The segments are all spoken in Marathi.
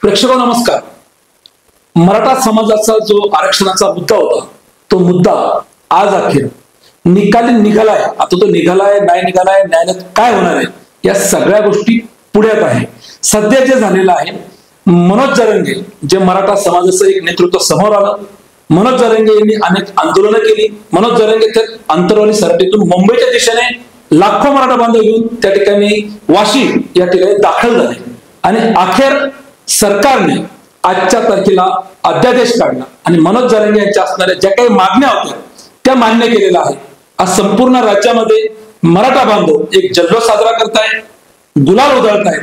प्रेक्षको नमस्कार. मराठा समाजाचा जो आरक्षणाचा मुद्दा होता तो मुद्दा आज अखेर निकाली निघालाय. आता तो निघालाय नाही निघालाय, न्यायालयात काय होणार आहे या सगळ्या गोष्टी पुढ्यात आहे. सध्या जे झालेलं आहे, मनोज जरंगे जे मराठा समाजाचं एक नेतृत्व समोर आलं. मनोज जरंगे यांनी अनेक आंदोलनं केली. मनोज जरंगे त्या अंतरवाली सरहद्दीतून मुंबईच्या दिशेने लाखो मराठा बांधव घेऊन त्या ठिकाणी वाशी या ठिकाणी दाखल झाले आणि अखेर सरकारने आजच्या तारखेला अध्यादेश काढला आणि मनोज जरंगे यांच्या असणाऱ्या ज्या काही मागण्या होत्या त्या मान्य केलेल्या आहेत. आज संपूर्ण राज्यामध्ये मराठा बांधव एक जल्लोष साजरा करतायत, गुलाल उधळतायत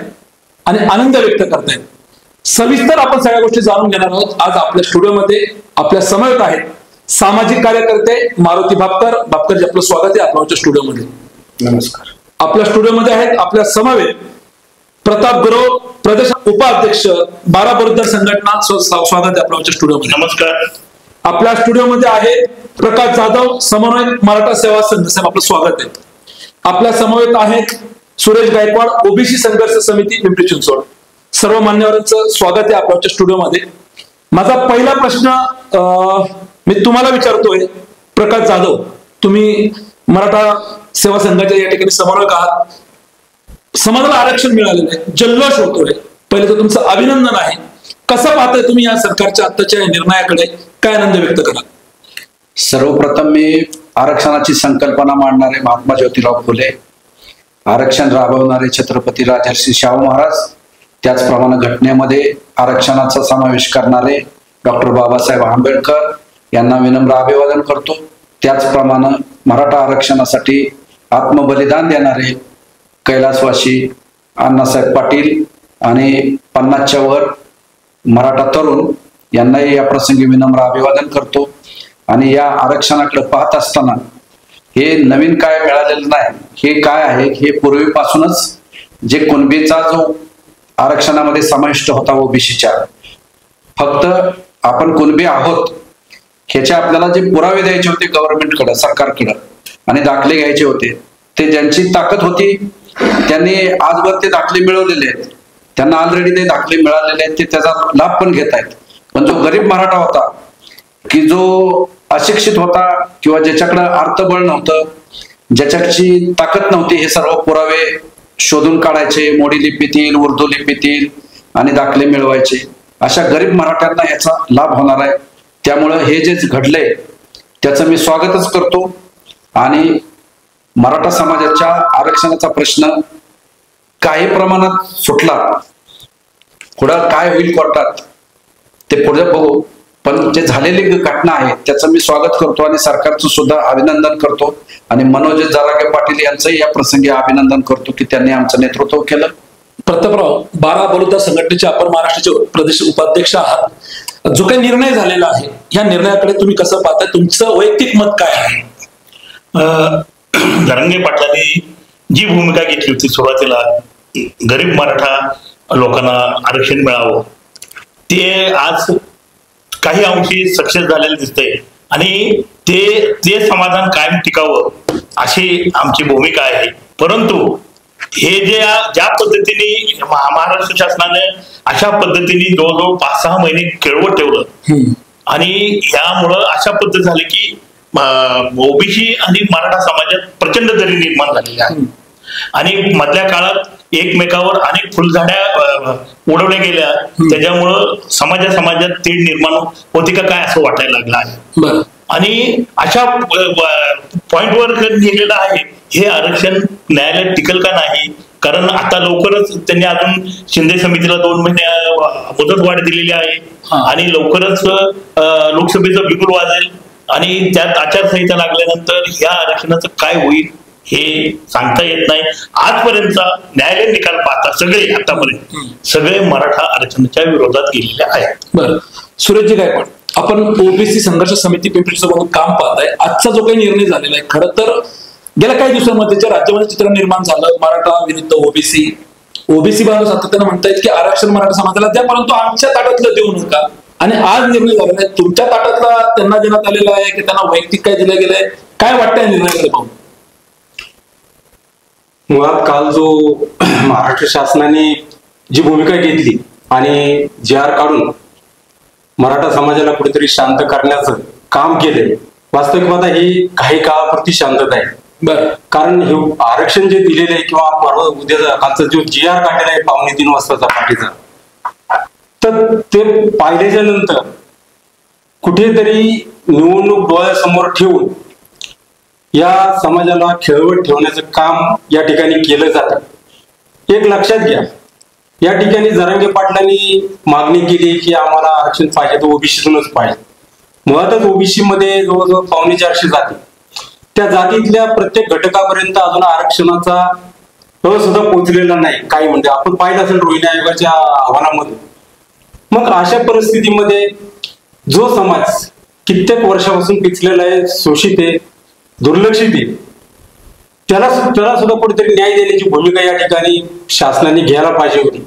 आणि आनंद व्यक्त करतायत. सविस्तर आपण सगळ्या गोष्टी जाणून घेणार आहोत. आज आपल्या स्टुडिओमध्ये आपल्या समवेत आहेत सामाजिक कार्यकर्ते मारुती बापकरजी, आपलं स्वागत आहे आपल्या स्टुडिओमध्ये. नमस्कार. आपल्या स्टुडिओमध्ये आहेत आपल्या समवेत प्रताप गुरव, प्रदेश उपाध्यक्ष बारा बरोबर संघटना, स्वागत आहे आपल्या स्टुडिओमध्ये. नमस्कार. आपल्या स्टुडिओमध्ये आहे प्रकाश जाधव, समन्वयक मराठा सेवा संघ, साहेब आपलं स्वागत आहे. आपल्या समवेत आहेत सुरेश गायकवाड, ओबीसी संघर्ष समिती पिंपरी चिंचवड. सर्व मान्यवरांचं स्वागत आहे आपल्या स्टुडिओमध्ये. माझा पहिला प्रश्न मी तुम्हाला विचारतोय. प्रकाश जाधव, तुम्ही मराठा सेवा संघाच्या या ठिकाणी समन्वयक आहात. समाजाला आरक्षण मिळालेलं आहे, जल्लोष होतोय. पहिले तर तुमचं अभिनंदन आहे. कसं पाहताय तुम्ही या सरकारच्या आत्ताच्या निर्णयाकडे, काय आनंद व्यक्त करा? सर्वप्रथम मी आरक्षणाची संकल्पना मांडणारे महात्मा ज्योतिराव फुले, आरक्षण राबवणारे छत्रपती राजर्षी शाहू महाराज, त्याचप्रमाणे घटनेमध्ये आरक्षणाचा समावेश करणारे डॉक्टर बाबासाहेब आंबेडकर यांना विनम्र अभिवादन करतो. त्याचप्रमाणे मराठा आरक्षणासाठी आत्मबलिदान देणारे कैलासवासी अण्णासाहेब पाटील आणि 50च्या वर मराठा तरुण यांनाही या प्रसंगी विनम्र अभिवादन करतो. आणि या आरक्षणाकडे पाहत असताना हे नवीन काय मिळालेलं नाही, हे काय आहे, हे पूर्वीपासूनच जे कुणबीचा जो आरक्षणामध्ये समाविष्ट होता ओबीसीच्या, फक्त आपण कुणबी आहोत ह्याचे आपल्याला जे पुरावे द्यायचे होते गव्हर्नमेंटकडे, सरकारकडे, आणि दाखले घ्यायचे होते, ते ज्यांची ताकद होती त्यांनी आजवर ते दाखले मिळवलेले आहेत. त्यांना ऑलरेडी ते दाखले मिळालेले आहेत, ते त्याचा लाभ पण घेत आहेत. पण जो गरीब मराठा होता, की जो अशिक्षित होता किंवा ज्याच्याकडे अर्थबळ नव्हतं, ज्याच्याची ताकद नव्हती, हे सर्व पुरावे शोधून काढायचे, मोडी लिपीतील, उर्दू लिपीतील आणि दाखले मिळवायचे. अशा गरीब मराठ्यांना याचा लाभ होणार आहे. त्यामुळं हे जे घडलंय त्याचं मी स्वागतच करतो. आणि मराठा समाजाच्या आरक्षणाचा प्रश्न काही प्रमाणात सुटला. पुढं काय होईल कोर्टात ते पुढे बघू, पण जे झालेली घटना आहे त्याचं मी स्वागत करतो आणि सरकारचं सुद्धा अभिनंदन करतो. आणि मनोज जरांगे पाटील यांचंही या प्रसंगी अभिनंदन करतो की त्यांनी आमचं नेतृत्व केलं. प्रतापराव, बारा बलुदा संघटनेचे आपण महाराष्ट्राचे प्रदेश उपाध्यक्ष आहात. जो काही निर्णय झालेला आहे या निर्णयाकडे तुम्ही कसं पाहताय? तुमचं वैयक्तिक मत काय आहे? जरांगे पाटलांनी जी भूमिका घेतली होती सुरुवातीला, गरीब मराठा लोकांना आरक्षण मिळावं, ते आज काही अंशी सक्सेस झालेलं दिसतंय आणि ते समाधान कायम टिकावं अशी आमची भूमिका आहे. परंतु हे ज्या पद्धतीने महाराष्ट्र शासनाने अशा पद्धतीने जवळजवळ 5-6 महिने खेळवत ठेवलं आणि यामुळं अशा पद्धत झाली की ओबीसी आणि मराठा समाजात प्रचंड दरी निर्माण झालेली आहे. आणि मधल्या काळात एकमेकावर अनेक फुलझाड्या उडवल्या गेल्या, त्याच्यामुळं समाजात तेढ निर्माण होती का काय असं वाटायला लागलं आहे. आणि अशा पॉइंटवर लिहिलेलं आहे हे आरक्षण न्यायालयात टिकल का नाही, कारण आता लवकरच त्यांनी अजून शिंदे समितीला 2 महिने मुदत वाढ दिलेली आहे आणि लवकरच लोकसभेचं बिगुल वाजेल आणि त्यात आचारसंहिता लागल्यानंतर या आरक्षणाचं काय होईल हे सांगता येत नाही. आजपर्यंतचा न्यायालय निकाल पाहता आतापर्यंत सगळे मराठा आरक्षणाच्या विरोधात गेलेले आहेत. बरं, सुरेशजी गायकवाड, आपण ओबीसी संघर्ष समिती पिंपरी चिंचवड काम पाहताय. आजचा जो काही निर्णय झालेला आहे, खरं तर गेल्या काही दिवसांमध्ये राज्यामध्ये चित्र निर्माण झालं, मराठा विरुद्ध ओबीसी बांधव सातत्यानं म्हणतायत की आरक्षण मराठा समाजाला द्या, परंतु आमच्या ताटातलं देऊ नका. आणि आज निर्णय झालेला आहे तुमच्या ताटातला त्यांना देण्यात आलेला आहे की त्यांना वैयक्तिक काय दिलं गेलंय? काय वाटतंय निर्णयाकडे पाहून? मुळात काल जो महाराष्ट्र शासनाने जी भूमिका घेतली आणि JR काढून मराठा समाजाला कुठेतरी शांत करण्याचं काम केलंय. वास्तविक पाहता ही काही काळापुरती शांतता आहे. बर, कारण हे आरक्षण जे दिलेलं आहे किंवा परवा उद्या कालचा जो JR काढलेला आहे 2:45 वाजताचा पाठीचा, तर ते पाहिल्याच्या नंतर कुठेतरी निवडणूक डोळ्यासमोर ठेवून या समाजाला खेळवत ठेवण्याचं काम या ठिकाणी केलं जातं. एक लक्षात घ्या, या ठिकाणी जरांगे पाटलांनी मागणी केली की आम्हाला आरक्षण पाहिजे तर ओबीसीतूनच पाहिजे. मुळातच ओबीसी मध्ये जवळजवळ 450 जाती, त्या जातीतल्या प्रत्येक घटकापर्यंत अजून आरक्षणाचा सुद्धा पोहोचलेला नाही. काही म्हणजे आपण पाहिलं असेल रोहिणी आयोगाच्या अहवालामध्ये. मग अशा परिस्थितीमध्ये जो समाज कित्येक वर्षापासून पिचलेला आहे, शोषित आहे, दुर्लक्षित आहे, त्याला सुद्धा कुठेतरी न्याय देण्याची भूमिका या ठिकाणी शासनाने घ्यायला पाहिजे होती.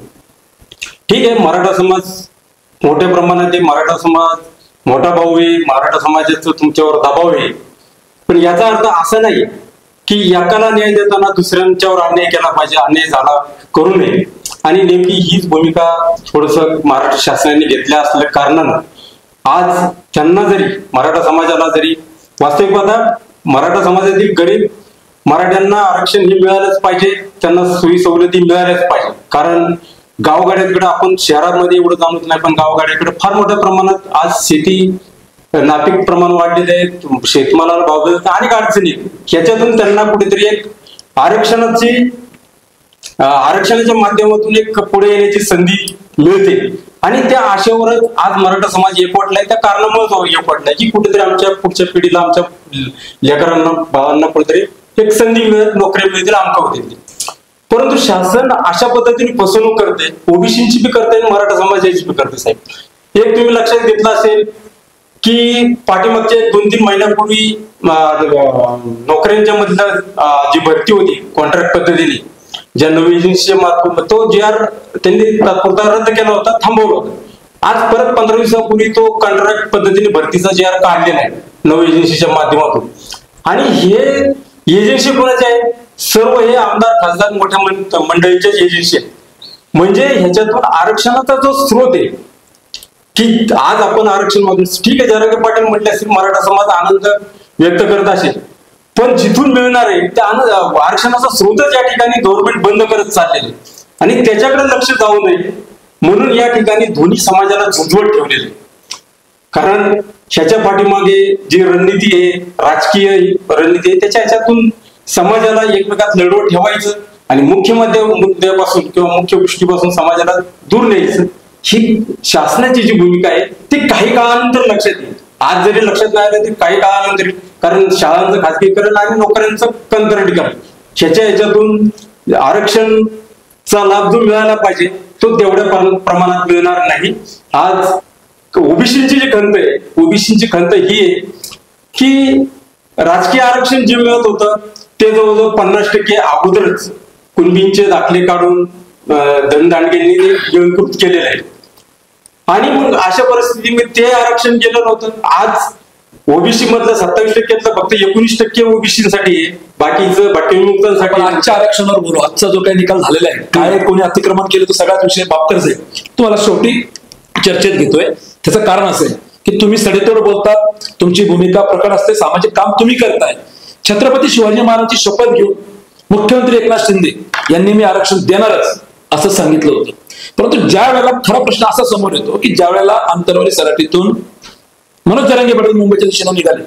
ठीक आहे, मराठा समाज मोठ्या प्रमाणात आहे, मराठा समाज मोठा भाऊ आहे, मराठा समाजाचं तुमच्यावर दबाव आहे, पण याचा अर्थ असा नाही की एकाला न्याय देताना दुसऱ्यांच्यावर अन्याय केला पाहिजे, अन्याय झाला करू नये. आणि नेमकी हीच भूमिका थोडस महाराष्ट्र शासनाने घेतल्या असल्या कारणानं आज त्यांना जरी मराठा समाजाला जरी वास्तविक पाहता मराठा समाजातील गरीब मराठ्यांना आरक्षण हे मिळालंच पाहिजे, त्यांना सोयी सवलती मिळाल्याच पाहिजे. कारण गावगाड्याकडे आपण शहरामध्ये एवढं जाणत नाही, पण गावगाड्याकडे फार मोठ्या प्रमाणात आज शेती नापीक प्रमाण वाढलेले आहे, शेतमालाला भाव देतात, अनेक अडचणी. ह्याच्यातून त्यांना कुठेतरी एक आरक्षणाच्या माध्यमातून एक पुढे येण्याची संधी मिळते. आणि त्या आशेवरच आज मराठा समाज एकवटलाय. त्या कारणामुळे एकवटलाय की कुठेतरी आमच्या पुढच्या पिढीला, आमच्या लेकरांना, भावांना कुठेतरी एक संधी मिळत, नोकरी मिळतील, आमका होतील. परंतु शासन अशा पद्धतीने फसवणूक करते, ओबीसीची बी करते, मराठा समाजाची बी करते. साहेब, एक तुम्ही लक्षात घेतलं असेल की पाठीमागच्या 2-3 महिन्यापूर्वी नोकऱ्यांच्या मधलं जी भरती होती कॉन्ट्रॅक्ट पद्धतीने, ज्या नवी एजन्सीच्या मार्फत, तो JR त्यांनी तात्पुरता रद्द केला होता, थांबवला होता. आज परत 15 दिवसापूर्वी तो कॉन्ट्रॅक्ट पद्धतीने भरतीचा JR काढलेला आहे नवी एजन्सीच्या माध्यमातून. आणि हे एजन्सी कोणाचे आहे? सर्व हे आमदार खासदार मोठ्या मंडळींच्याच एजन्सी आहेत. म्हणजे ह्याच्यातून आरक्षणाचा जो स्रोत आहे की आज आपण आरक्षण मागून, ठीक आहे, जरांगे पाटील म्हटले असेल मराठा समाज आनंद व्यक्त करत असेल, पण जिथून मिळणार आहे त्या आरक्षणाचा स्रोतच या ठिकाणी गव्हर्नमेंट बंद करत चाललेले आणि त्याच्याकडे लक्ष जाऊ नये म्हणून या ठिकाणी दोन्ही समाजाला झुंजवत ठेवलेले. कारण ह्याच्या पाठीमागे जी रणनीती आहे, राजकीय रणनीती आहे, त्याच्या ह्याच्यातून समाजाला एकमेकात लढवत ठेवायचं आणि मुख्य मुद्द्यापासून किंवा मुख्य गोष्टीपासून समाजाला दूर न्यायचं. ही शासनाची जी भूमिका आहे ती काही काळानंतर लक्षात येईल. आज जरी लक्षात नाही आलं तरी काही काळानंतर, कारण शाळांचं खाजगीकरण आणि नोकऱ्यांचं कंत्राटीकरण, ह्याच्यातून आरक्षणचा लाभ जो मिळाला पाहिजे तो तेवढ्या प्रमाणात मिळणार नाही. आज ओबीसीची जी खंत आहे, ओबीसीची खंत ही आहे की राजकीय आरक्षण जे मिळत होतं ते जवळजवळ 50% अगोदरच कुणबींचे दाखले काढून दंडदांडग्यांनी गिळंकृत केलेलं आहे. आणि मग अशा परिस्थितीमध्ये ते आरक्षण केलं नव्हतं. आज ओबीसी मधलं 27%तलं फक्त 19% ओबीसीसाठी आहे, बाकीचं भटक्याविमुक्तांसाठी. आजच्या आरक्षणावर बोलू. आजचा जो काही निकाल झालेला आहे, काय कोणी अतिक्रमण केलं तो सगळ्याच विषय बाबतच आहे. तुम्हाला शेवटी चर्चेत घेतोय. त्याचं कारण असं आहे की तुम्ही सडेतोड बोलतात, तुमची भूमिका प्रकट असते, सामाजिक काम तुम्ही करताय. छत्रपती शिवाजी महाराजांची शपथ घेऊन मुख्यमंत्री एकनाथ शिंदे यांनी मी आरक्षण देणारच असं सांगितलं होतं. परंतु ज्या वेळेला खरा प्रश्न असा समोर येतो की ज्या वेळेला आंतरवाली सराटीतून मनोज जरांगे पाटील मुंबईच्या दिशेने निघाले,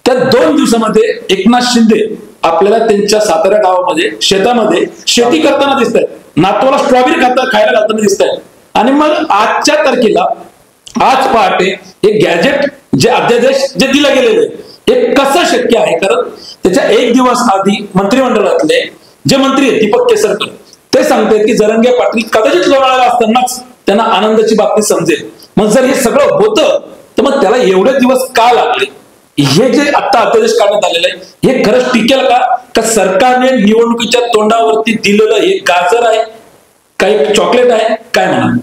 त्या 2 दिवसामध्ये एकनाथ शिंदे आपल्याला त्यांच्या सातारा गावामध्ये शेतामध्ये शेती करताना दिसत आहेत, नातवाला स्ट्रॉबेरी खायला घालताना दिसत आहेत. आणि मग आजच्या तारखेला, आज पहाटे हे गॅजेट जे अध्यादेश जे दिलं गेलेलं आहे हे कसं शक्य आहे? कारण त्याच्या 1 दिवस आधी मंत्रिमंडळातले जे मंत्री आहेत दीपक केसरकर ते सांगतात की जरांगे पाटील कदाचित लोणावळ्याला असतानाच त्यांना आनंदाची बातमी समजेल. मग जर हे सगळं होतं तर मग त्याला एवढे दिवस का लागले? हे जे आता अध्यादेश काढण्यात आलेलं आहे हे खरंच टिकेल का सरकारने निवडणुकीच्या तोंडावरती दिलेलं हे गाजर आहे, काही चॉकलेट आहे, काय म्हणा?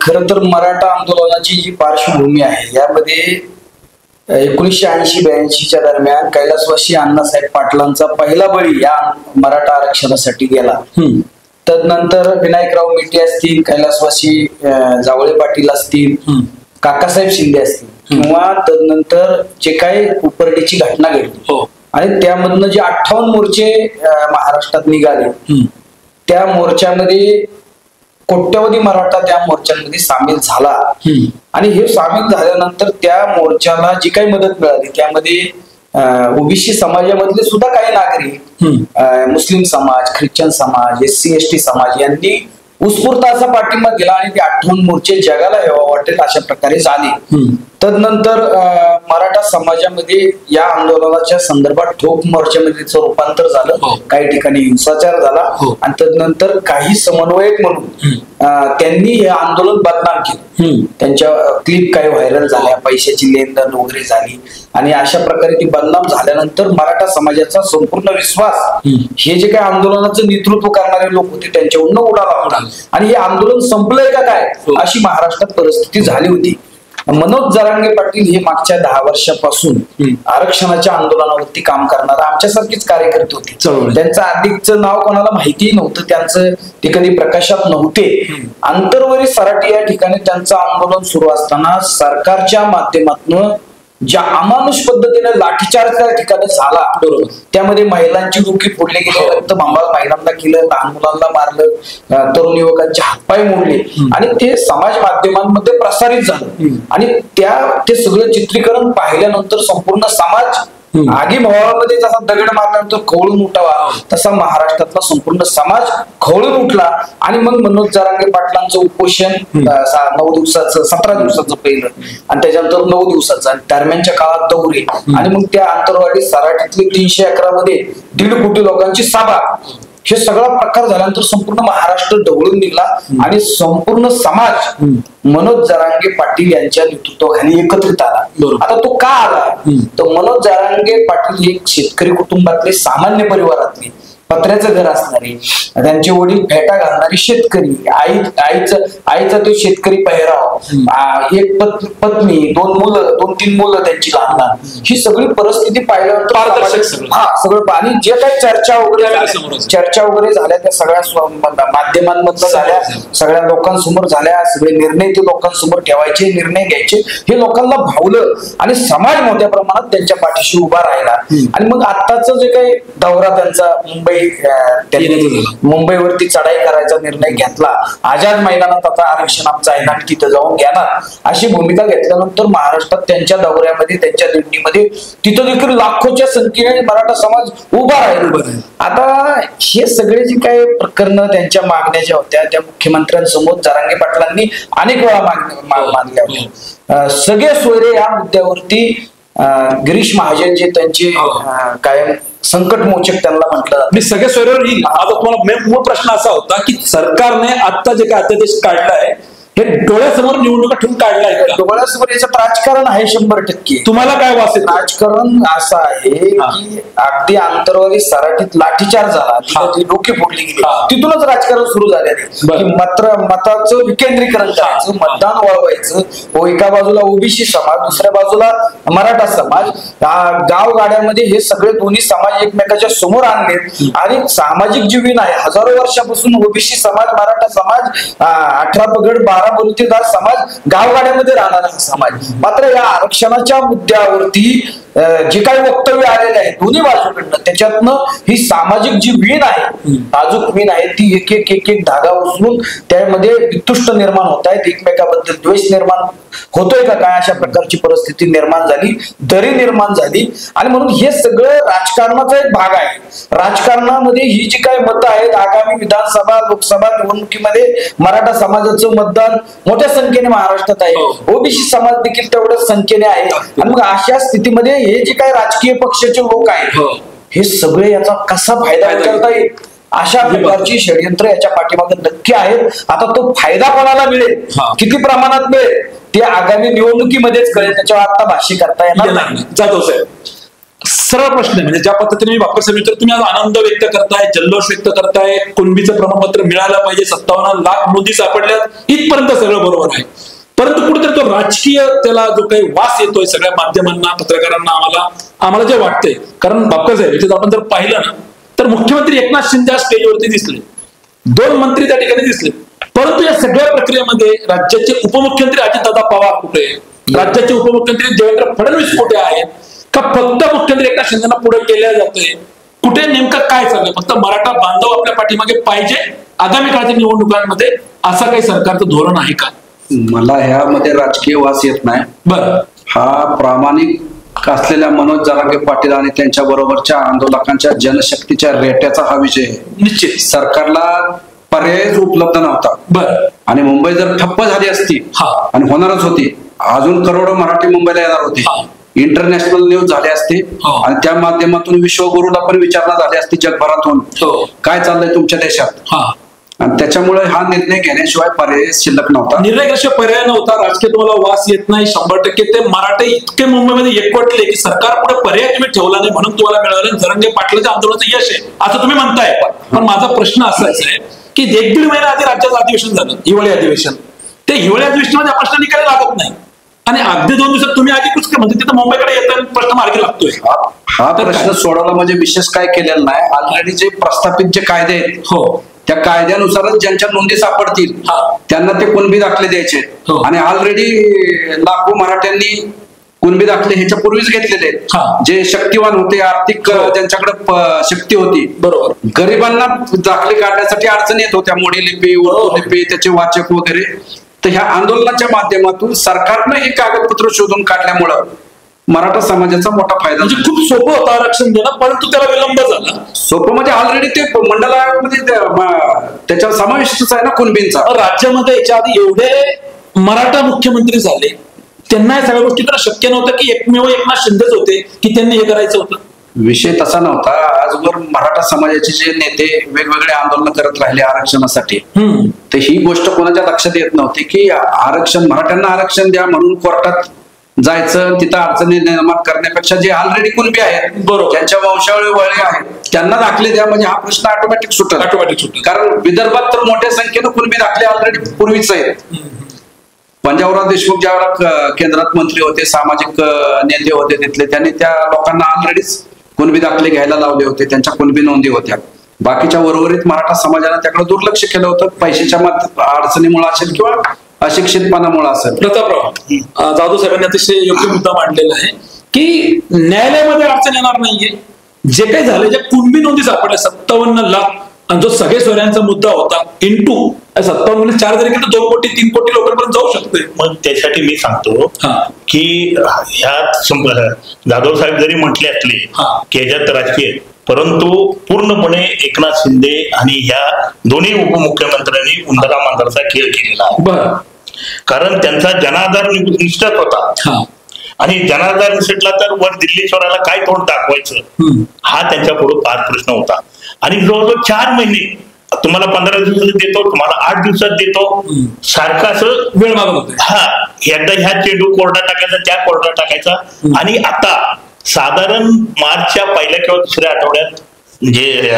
खरं तर मराठा आंदोलनाची जी पार्श्वभूमी आहे यामध्ये 1980-82च्या दरम्यान कैलासवासी अण्णासाहेब पाटलांचा पहिला बळी या मराठा आरक्षणासाठी गेला. तदनंतर विनायकराव मेटे असतील, कैलासवासी जावळे पाटील असतील, काकासाहेब शिंदे असतील, किंवा तदनंतर जे काही उपरडीची घटना घडली आणि त्यामधनं जे 58 मोर्चे महाराष्ट्रात निघाले, त्या मोर्चामध्ये कोट्यवधी मराठा त्या मोर्चांमध्ये सामील झाला. आणि हे सामील झाल्यानंतर त्या मोर्चाला जी काही मदत मिळाली त्यामध्ये ओबीसी समाजामधले सुद्धा काही नागरिक, मुस्लिम समाज, ख्रिश्चन समाज, SC ST समाज यांनी उत्स्फूर्त असा पाठिंबा दिला आणि ते 58 मोर्चे जगाला हेवा वाटेल अशा प्रकारे झाले. तदनंतर मराठा समाजामध्ये या आंदोलनाच्या संदर्भात ठोक मोर्चामध्ये रूपांतर झालं, काही ठिकाणी हिंसाचार झाला आणि तदनंतर काही समन्वयक म्हणून त्यांनी हे आंदोलन बदनाम केलं. त्यांच्या क्लिप काही व्हायरल झाल्या, पैशाची लेनदेन वगैरे झाली आणि अशा प्रकारे ती बदनाम झाल्यानंतर मराठा समाजाचा संपूर्ण विश्वास हे जे काही आंदोलनाचं नेतृत्व करणारे लोक होते त्यांच्यावरून उडाला होता आणि हे आंदोलन संपलंय का काय अशी महाराष्ट्रात परिस्थिती झाली होती. मनोज जरांगे पाटील हे मागच्या 10 वर्षापासून आरक्षणाच्या आंदोलनावरती काम करणारा आमच्यासारखीच कार्यकर्ते होते. त्यांचं अधिकचं नाव कोणाला माहितीही नव्हतं, त्यांचं ते कधी प्रकाशात नव्हते. आंतरवरी सराटी या ठिकाणी त्यांचं आंदोलन सुरू असताना सरकारच्या माध्यमातून ज्या अमानुष पद्धतीने लाठीचार्ज त्या ठिकाणी झाला, त्यामध्ये महिलांची डोकी फोडली गेली, रक्तबंबाळ महिलांना केलं, लहान मुलांना मारलं, तरुण युवकांचे हातपाय मोडले आणि ते समाज माध्यमांमध्ये प्रसारित झालं. आणि ते सगळं चित्रीकरण पाहिल्यानंतर संपूर्ण समाज आगी भवामध्ये जसा दगड मारल्यानंतर खवळून उठावा तसा महाराष्ट्रातला संपूर्ण समाज खवळून उठला. आणि मग मनोज जरांगे पाटलांचं उपोषण 9 दिवसाचं, 17 दिवसाचं पहिलं आणि त्याच्यानंतर 9 दिवसाचं आणि दरम्यानच्या काळात दौरे आणि मग त्या आंतरवाडी सराटीतली 311 मध्ये 1.5 कोटी लोकांची सभा, हे सगळा प्रकार झाल्यानंतर संपूर्ण महाराष्ट्र ढवळून निघला आणि संपूर्ण समाज मनोज जरांगे पाटील यांच्या नेतृत्वाखाली एकत्रित आला. आता तो का आला, तर मनोज जरांगे पाटील हे शेतकरी कुटुंबातले, सामान्य परिवारातले, पत्र्याचं घर असणारे, त्यांचे वडील फेटा घालणारे शेतकरी, आईचा तो शेतकरी पेहराव, एक पत्नी, 2-3 मुलं त्यांची लहान लहान, ही सगळी परिस्थिती पाहिल्यानंतर सगळं आणि जे काही चर्चा वगैरे झाल्या त्या सगळ्या माध्यमांमधनं झाल्या, सगळ्या लोकांसमोर झाल्या, सगळे निर्णय ते लोकांसमोर ठेवायचे, निर्णय घ्यायचे, हे लोकांना भावलं आणि समाज मोठ्या प्रमाणात त्यांच्या पाठीशी उभा राहिला. आणि मग आत्ताचं जे काही दौरा त्यांचा मुंबईवरती चढाई करायचा निर्णय घेतला, आझाद मैदानात आता आरक्षण आमचं आहे ना, तिथं जाऊन घेणार अशी भूमिका घेतल्यानंतर महाराष्ट्रात त्यांच्या दौऱ्यामध्ये, त्यांच्या दिंडीमध्ये तिथं देखील लाखोच्या संख्येने मराठा समाज उभा राहिला. आता हे सगळे जे काही प्रकरण त्यांच्या मागण्या ज्या होत्या त्या मुख्यमंत्र्यांसमोर जरांगे पाटलांनी अनेक वेळा मांडल्या होत्या. सगळे सोयरे या मुद्द्यावरती गिरीश महाजन जे त्यांचे कायम संकट मोचक त्यांना म्हटलं, मी सगळ्या सोयऱ्यावर येईल. आता तुम्हाला मूळ प्रश्न असा होता की सरकारने आता जे काय अध्यादेश काढलाय हे डोळ्यासमोर निवडणुका ठेवून काढलाय, डोळ्यासमोर याचं राजकारण आहे 100%. तुम्हाला काय वाटतं? राजकारण असं आहे की अगदी आंतरवादी सराटीत लाठीचार्ज झाला, ती डोकी फोडली गेली, तिथूनच राजकारण सुरू झालेलं. मताचं विकेंद्रीकरण करायचं, मतदान वळवायचं, एका बाजूला ओबीसी समाज, दुसऱ्या बाजूला मराठा समाज, गावगाड्यामध्ये हे सगळे दोन्ही समाज एकमेकाच्या समोर आणले आणि सामाजिक जीवन आहे. हजारो वर्षापासून ओबीसी समाज, मराठा समाज, 18 पगड 12 बलुतेदार समाज, गावगाड्यामध्ये राहणारा समाज. मात्र या आरक्षणाच्या मुद्द्यावरती जे काही वक्तव्य आलेले आहे दोन्ही बाजूकडनं, त्याच्यातनं ही सामाजिक जी वीण आहे, नाजूक वीण आहे, ती एक धागा उचलून त्यामध्ये वितुष्ट निर्माण होत आहेत, एकमेकाबद्दल द्वेष निर्माण होतोय का काय अशा प्रकारची परिस्थिती निर्माण झाली, दरी निर्माण झाली. आणि म्हणून हे सगळं राजकारणाचा एक भाग आहे. राजकारणामध्ये ही जी काही मतं आहेत, आगामी विधानसभा लोकसभा निवडणुकीमध्ये मराठा समाजाचं मतदान मोठ्या संख्येने महाराष्ट्रात आहे, ओबीसी समाज देखील तेवढ्याच संख्येने आहे. आणि मग अशा स्थितीमध्ये हे जे काही राजकीय पक्षाचे लोक आहेत हे सगळे याचा कसा फायदा उचलता येईल अशा प्रकारची षडयंत्र याच्या पाठीमागे नक्की आहेत. आता तो फायदा कोणाला मिळेल, किती प्रमाणात मिळेल ते आगामी निवडणुकीमध्येच कळेल, त्याच्यावर आता भाष्य करता येणार नाही. जाधव साहेब, सरळ प्रश्न आहे, म्हणजे ज्या पद्धतीने मी बापर साहेब तुम्ही आज आनंद व्यक्त करताय, जल्लोष व्यक्त करताय, कुणबीचं प्रमाणपत्र मिळालं पाहिजे, 57 लाख नोंदी सापडल्यात, इथपर्यंत सगळं बरोबर आहे. परंतु कुठेतरी तो राजकीय त्याला जो काही वास येतोय सगळ्या माध्यमांना, पत्रकारांना, आम्हाला जे वाटतंय, कारण बापर साहेब आपण जर पाहिलं ना तर मुख्यमंत्री एकनाथ शिंदे स्टेजवरती दिसले 2 मंत्री त्या ठिकाणी दिसले. परंतु या सगळ्या प्रक्रियेमध्ये राज्याचे उपमुख्यमंत्री अजितदादा पवार कुठे, राज्याचे उपमुख्यमंत्री देवेंद्र फडणवीस कुठे आहेत, का फक्त मुख्यमंत्री एकनाथ शिंदेना पुढे केल्या जातोय, कुठे नेमकं काय चाललंय? फक्त मराठा बांधव आपल्या पाठीमागे पाहिजे आगामी काळाच्या निवडणुकांमध्ये, असं काही सरकारचं धोरण आहे का? मला ह्यामध्ये राजकीय वास येत नाही. बरं, हा प्रामाणिक असलेल्या मनोज जरांगे पाटील आणि त्यांच्या बरोबरच्या आंदोलकांच्या जनशक्तीच्या रेट्याचा हा विषय आहे. निश्चित सरकारला पर्यायच उपलब्ध नव्हता. बरं, आणि मुंबई जर ठप्प झाली असती आणि होणारच होती, अजून करोडो मराठी मुंबईला येणार होते, इंटरनॅशनल न्यूज झाले असते आणि त्या माध्यमातून विश्वगुरूला पण विचारणा झाली असती जगभरातून, काय चाललंय तुमच्या देशात. आणि त्याच्यामुळे हा निर्णय घेण्याशिवाय पर्याय शिल्लक नव्हता. निर्णय घेण्याशिवाय पर्याय नव्हता. राजकीय तुम्हाला वास येत नाही 100%. ते मराठे इतके मुंबईमध्ये एकवटले की सरकार पुढे पर्याय तुम्ही ठेवला नाही म्हणून तुम्हाला मिळालं जरांगे पाटलाच्या आंदोलनाचं यश आहे असं तुम्ही म्हणताय. पण माझा प्रश्न असाच आहे की 1-1.5 महिना आधी राज्याचं अधिवेशन झालं, हिवाळी अधिवेशन. ते हिवाळी अधिवेशनामध्ये प्रश्न निकाली लागत नाही आणि अगदी 2 दिवसात तुम्ही आधी कुछ म्हणजे तिथं मुंबईकडे येतात प्रश्न मार्गी लागतोय. हा प्रश्न सोडवला म्हणजे विशेष काय केलेलं नाही. ऑलरेडी जे प्रस्थापित जे कायदे आहेत त्या कायद्यानुसारच ज्यांच्या नोंदी सापडतील त्यांना ते कुणबी दाखले द्यायचे. आणि ऑलरेडी लाखो मराठ्यांनी कुणबी दाखले ह्याच्या पूर्वीच घेतलेले, जे शक्तिवान होते, आर्थिक ज्यांच्याकडे शक्ती होती. बरोबर, गरिबांना दाखले काढण्यासाठी अडचण येत होत्या, मोडी लिपी, उर्दू लिपी, त्याचे वाचक वगैरे. तर ह्या आंदोलनाच्या माध्यमातून सरकारनं हे कागदपत्र शोधून काढल्यामुळं मराठा समाजाचा मोठा फायदा. म्हणजे खूप सोपं होतं आरक्षण देणं, परंतु त्याला विलंब झाला. सोपं म्हणजे ऑलरेडी ते मंडल आयोगामध्ये त्याच्यावर समावेशच आहे ना कुणबींचा. राज्यामध्ये याच्या आधी एवढे मराठा मुख्यमंत्री झाले, त्यांना या सगळ्या गोष्टी करणं शक्य नव्हतं की एकमेव एकनाथ शिंदेच होते की त्यांनी हे करायचं होतं. विषय तसा नव्हता. आजवर मराठा समाजाचे जे नेते वेगवेगळे आंदोलन करत राहिले आरक्षणासाठी, तर ही गोष्ट कोणाच्या लक्षात येत नव्हती की आरक्षण, मराठ्यांना आरक्षण द्या म्हणून कोर्टात जायचं, तिथं अडचणी निर्माण करण्यापेक्षा जे ऑलरेडी कुणबी आहेत, बरोबर, ज्यांच्या वंशावळी वळे आहेत, त्यांना दाखले द्या म्हणजे हा प्रश्न ऑटोमॅटिक सुटेल. कारण विदर्भात तर मोठ्या संख्येनं कुणबी दाखले ऑलरेडी पूर्वीच आहेत. पंजाबराव देशमुख ज्यावेळेला केंद्रात मंत्री होते, सामाजिक नेते होते तिथले, त्यांनी त्या लोकांना ऑलरेडीच कुणबी दाखले घ्यायला लावले होते, त्यांच्या कुणबी नोंदी होत्या. बाकीच्या उर्वरित मराठा समाजाने त्याकडे दुर्लक्ष केलं होतं, पैशाच्या अडचणीमुळे असेल किंवा अशिक्षितपणामुळे असेल. प्रतापराव जाधव साहेबांनी अतिशय योग्य मुद्दा मांडलेला आहे की न्यायालयामध्ये अडचण येणार नाहीये. जे काही झालं, ज्या कुणबी नोंदी सापडल्या 57 लाख, आणि जो सगळे सोयऱ्यांचा मुद्दा होता इंटू 57 4 जरी केलं 2 कोटी 3 कोटी लोकांपर्यंत जाऊ शकते. मग त्यासाठी मी सांगतो की ह्यात जाधव साहेब जरी म्हटले असले की ह्याच्यात राजकीय, परंतु पूर्णपणे एकनाथ शिंदे आणि ह्या दोन्ही उपमुख्यमंत्र्यांनी उंदरा मांजराचा खेळ केलेला आहे. कारण त्यांचा जनाधार निष्ठत होता आणि जनाधार निसटला तर वर दिल्लीश्वराला काय तोंड दाखवायचं हा त्यांच्या पुढे फार प्रश्न होता. आणि जवळजवळ 4 महिने, तुम्हाला 15 दिवसात देतो, तुम्हाला 8 दिवसात देतो, सारखं असं वेळ मागत होते. एकदा ह्या चेंडू कोर्टात टाकायचा, त्या कोर्टात टाकायचा. आणि आता साधारण मार्चच्या पहिल्या किंवा दुसऱ्या आठवड्यात म्हणजे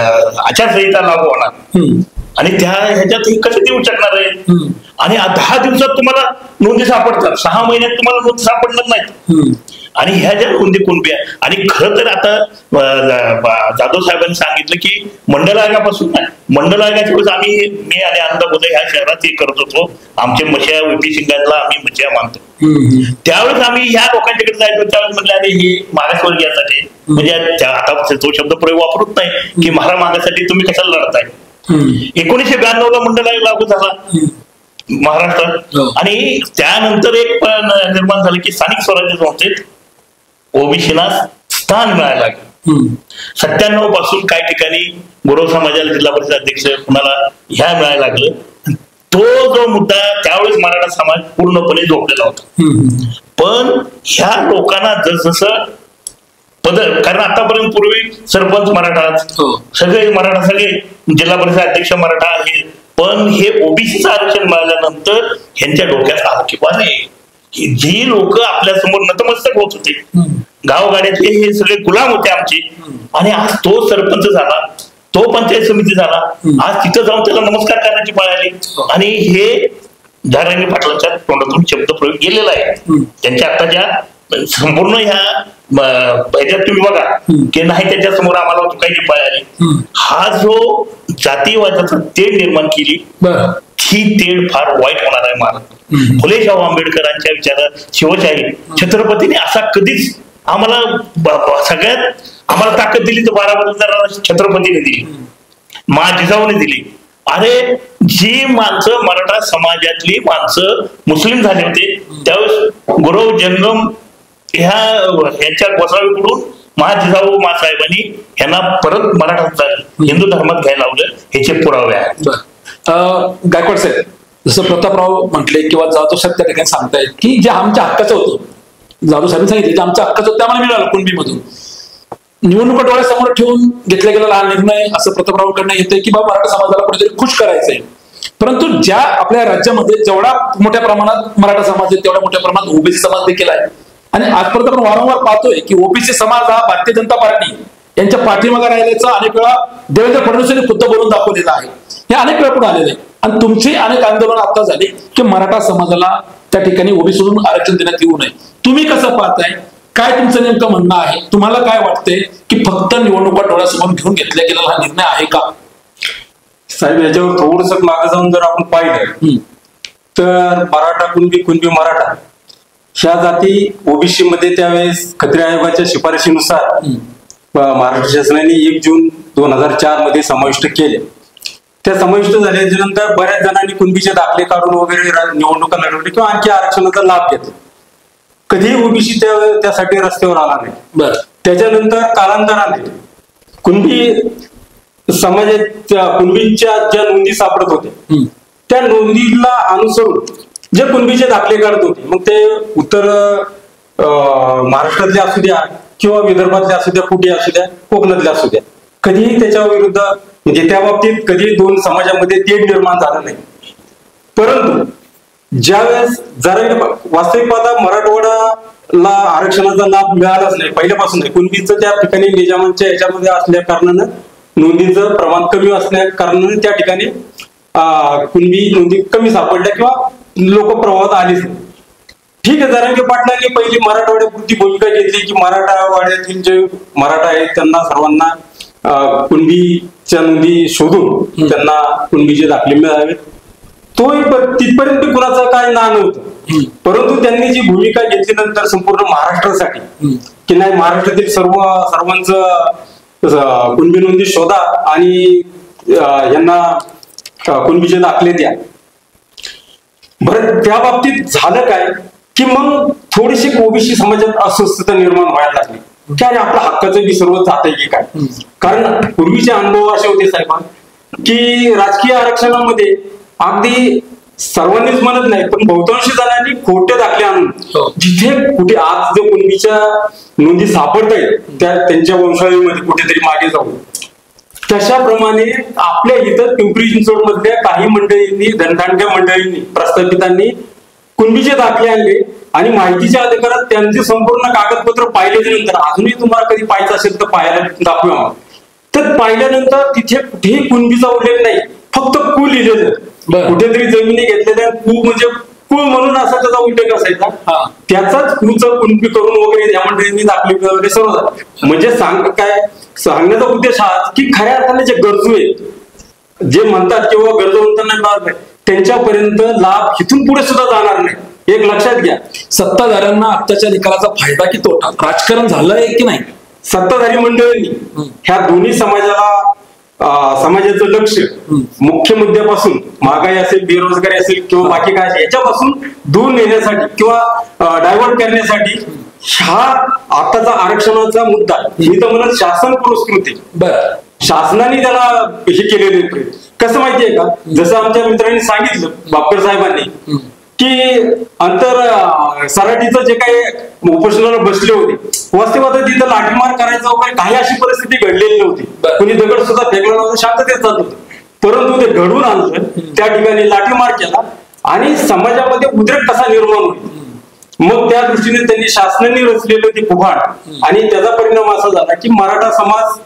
आचारसंहिता लागू होणार आणि त्या ह्याच्यात हे कसे देऊ शकणार आहे. आणि 10 दिवसात तुम्हाला नोंदी सापडतात, 6 महिन्यात तुम्हाला नोंदी सापडणार नाहीत. आणि ह्या ज्या नोंदी कुणबी आहे, आणि खरं तर आता जाधव साहेबांनी सांगितलं की मंडल आयोगापासून नाही, मंडल आयोगाच्या वेळेस आम्ही, मी आणि आनंद बोधे ह्या शहरात हे करत होतो, आमच्या मशिया VP सिंगांना आम्ही मशिया मानतो. त्यावेळेस आम्ही ह्या लोकांच्याकडे जायचो, त्यावेळेस म्हटलं अरे हे मागासवर्गीयासाठी, म्हणजे आता तो शब्द प्रयोग वापरत नाही की महारा मागासाठी तुम्ही कशाला लढताय. 1992ला मंडल आयोग लागू झाला महाराष्ट्रात. आणि त्यानंतर एक निर्माण झालं की स्थानिक स्वराज्य संस्थेत ओबीसीना स्थान मिळायला लागलं. 97 पासून काही ठिकाणी गुरव समाजाला जिल्हा परिषद अध्यक्ष कुणाला ह्या मिळायला लागलं. तो जो मुद्दा त्यावेळेस मराठा समाज पूर्णपणे झोपलेला होता. पण ह्या लोकांना जसजसं कारण आतापर्यंत पूर्वी सरपंच मराठा, सगळे मराठा, सगळे जिल्हा परिषद अध्यक्ष मराठा आहे. पण हे ओबीसीचं आरक्षण मिळाल्यानंतर ह्यांच्या डोक्यात आलं की नाही, जी लोक आपल्या समोर नतमस्तक होत होते, गावगाड्यातले हे सगळे गुलाम होते आमचे, आणि आज तो सरपंच झाला, तो पंचायत समिती झाला, आज तिथं जाऊन त्याला नमस्कार करण्याची पाळ आली. आणि हे जरांगे पाटलांच्या तोंडातून शब्द प्रयोग गेलेला आहे. त्यांच्या आताच्या संपूर्ण ह्याच्यात तुम्ही बघा की नाही त्याच्या समोर आम्हाला चुकायची पाय आली. हा जो जातीवादाचा तेढ निर्माण केली ही तेढ फार वाईट होणार आहे महाराज. फुले शाहू आंबेडकरांच्या विचारात शिवशाही छत्रपतीने असा कधीच आम्हाला सगळ्यात आम्हाला ताकद दिली तर बारामतीला छत्रपतीने दिली, जिजाऊने दिली. अरे जी माणसं मराठा समाजातली माणसं मुस्लिम झाले होते त्यावेळेस गुरव जंगम ह्यांच्या गोसावीकडून जिजाऊ मासाहेबांनी ह्यांना परत मराठा हिंदू धर्मात घ्यायला लावलं, ह्याचे पुरावे आहेत. गायकवाड साहेब, जसं प्रतापराव म्हटले किंवा जाधव साहेब त्या ठिकाणी सांगतायत की जे आमच्या हक्काचं होतं, जाधव साहेबांनी सांगितलं जे आमच्या हक्काचं होतं ते आम्हाला मिळालं कुणबीमधून. निवडणुका डोळ्यासमोर ठेवून घेतला गेलेला हा निर्णय असं प्रतापरावांकडनं येतोय की बाबा मराठा समाजाला कुठेतरी खुश करायचंय. परंतु ज्या आपल्या राज्यामध्ये जेवढा मोठ्या प्रमाणात मराठा समाज आहे तेवढ्या मोठ्या प्रमाणात ओबीसी समाज देखील आहे. आणि आजपर्यंत आपण वारंवार पाहतोय की ओबीसी समाज हा भारतीय जनता पार्टी यांच्या पाठीमागे राहिल्याचं अनेक वेळा देवेंद्र फडणवीस यांनी खुद्द बोलून दाखवलेलं आहे. हे अनेक वेळा पुढे आलेले आहे. आणि तुमची अनेक आंदोलन आता झाली की मराठा समाजाला त्या ठिकाणी ओबीसीतून आरक्षण देण्यात येऊ नये. तुम्ही कसं पाहताय, काय तुमचं नेमकं म्हणणं आहे, तुम्हाला काय वाटतंय की फक्त निवडणुका डोळ्यासमोर घेऊन घेतला गेलेला हा निर्णय आहे का? साहेब, याच्यावर थोडस मागे जाऊन जर आपण पाहिलं तर मराठा कुणबी मराठा ह्या जाती ओबीसी मध्ये त्यावेळेस खत्री आयोगाच्या शिफारशीनुसार महाराष्ट्र शासनाने 1 जून 2004 मध्ये समाविष्ट केले. त्या समाविष्ट झाल्याच्या नंतर बऱ्याच जणांनी कुणबीचे दाखले काढून वगैरे निवडणुका लढवली किंवा आणखी आरक्षणाचा लाभ घेतला. कधीही ओबीसी त्यासाठी रस्त्यावर आला नाही. त्याच्यानंतर कालांतराने कुणबी समाजाच्या कुणबींच्या ज्या नोंदी सापडत होत्या त्या नोंदीला अनुसरून जे कुणबीचे दाखले काढत होते, मग ते उत्तर महाराष्ट्रातले असू द्या किंवा विदर्भातले असू द्या, कुठे असू द्या, कोकणातले असू द्या, कधीही त्याच्या विरुद्ध म्हणजे त्या बाबतीत कधी दोन समाजामध्ये तेढ निर्माण झालं नाही. परंतु ज्यावेळेस जरा वास्तविक पाहता मराठवाड्याला आरक्षणाचा लाभ मिळालाच नाही पहिल्यापासून नाही. कुणबीचं त्या ठिकाणी निजामांच्या याच्यामध्ये असल्या कारणानं नोंदीचं प्रमाण कमी असल्या कारणाने त्या ठिकाणी कुणबी नोंदी कमी सापडल्या किंवा लोक प्रवाहात आलीच नाही. ठीक आहे, जरांगे पाटलांनी पहिली मराठवाड्यापुरती भूमिका घेतली की मराठवाड्यातील जे मराठा आहेत त्यांना सर्वांना कुणबीच्या नोंदी शोधून त्यांना कुणबीचे दाखले मिळावेत. तो तिथपर्यंत कुणाचं काय ना नव्हतं. परंतु त्यांनी जी भूमिका घेतली नंतर संपूर्ण महाराष्ट्रासाठी की नाही महाराष्ट्रातील सर्वांचं कुणबी नोंदी शोधा आणि यांना कुणबीचे दाखले द्या. बरं, त्या बाबतीत झालं काय की मग थोडीशी ओबीसी समाजात अस्वस्थता निर्माण व्हायला लागली की अरे आपल्या हक्काचं बी सर्व जात आहे की काय. कारण पूर्वीचे अनुभव असे होते साहेब की राजकीय आरक्षणामध्ये अगदी सर्वांनीच म्हणत नाही पण बहुतांश जणांनी खोटे दाखले आणून जिथे कुठे आज जे कुणबीच्या नोंदी सापडत आहेत त्यांच्या वंशावळीमध्ये कुठेतरी मागे जाऊन तशाप्रमाणे आपल्या इथं पिंपरी चिंचवड मधल्या काही मंडळींनी धनदांडक्या मंडळींनी प्रस्थापितांनी कुणबीचे दाखले आणले आणि माहितीच्या अधिकारात त्यांचे संपूर्ण कागदपत्र पाहिल्याच्या नंतर अजूनही तुम्हाला कधी पाहायचं असेल तर पाहायला दाखवा. तर पाहिल्यानंतर तिथे कुठेही कुणबीचा उल्लेख नाही, फक्त कु लिहिलेलं. कुठेतरी जमिनी घेतलेल्या कु म्हणजे कुळ म्हणून असा त्याचा उल्लेख असायचा. त्याचाच कुचं कुणबी करून वगैरे या मंडळींनी दाखले वगैरे सर्व झालं. म्हणजे सांगण्याचा उद्देश हा की खऱ्या अर्थाने जे गरजू आहेत जे म्हणतात किंवा गरजवंतांना त्यांच्यापर्यंत लाभ इथून पुढे सुद्धा जाणार नाही. एक लक्षात घ्या, सत्ताधाऱ्यांना आत्ताच्या निकालाचा फायदा की तोटा राजकारण झालंय की नाही. सत्ताधारी मंडळींनी ह्या दोन्ही समाजाचं लक्ष मुख्य मुद्द्यापासून महागाई असेल, बेरोजगारी असेल किंवा बाकी काय असेल याच्यापासून दूर नेण्यासाठी किंवा डायव्हर्ट करण्यासाठी हा आताचा आरक्षणाचा मुद्दा मी तर म्हणत शासन पुरस्कृत आहे. बरं, शासनाने त्याला हे केलेले प्रयत्न कसं माहितीये का, जसं आमच्या मित्रांनी सांगितलं बापकर साहेबांनी की अंतर सराटीचं जे काही उपोषणाला बसले होते वास्तवात तिथं लाठीमार करायचा वगैरे काही अशी परिस्थिती घडलेली नव्हती. कुणी दगड सुद्धा फेकला नव्हता, शांततेत चालत होतं. परंतु ते घडून आणलं, त्या ठिकाणी लाठीमार केला आणि समाजामध्ये उद्रेक कसा निर्माण होईल मग त्या दृष्टीने त्यांनी शासनाने रचलेलं ते कुभाड आणि त्याचा परिणाम असा झाला की मराठा समाज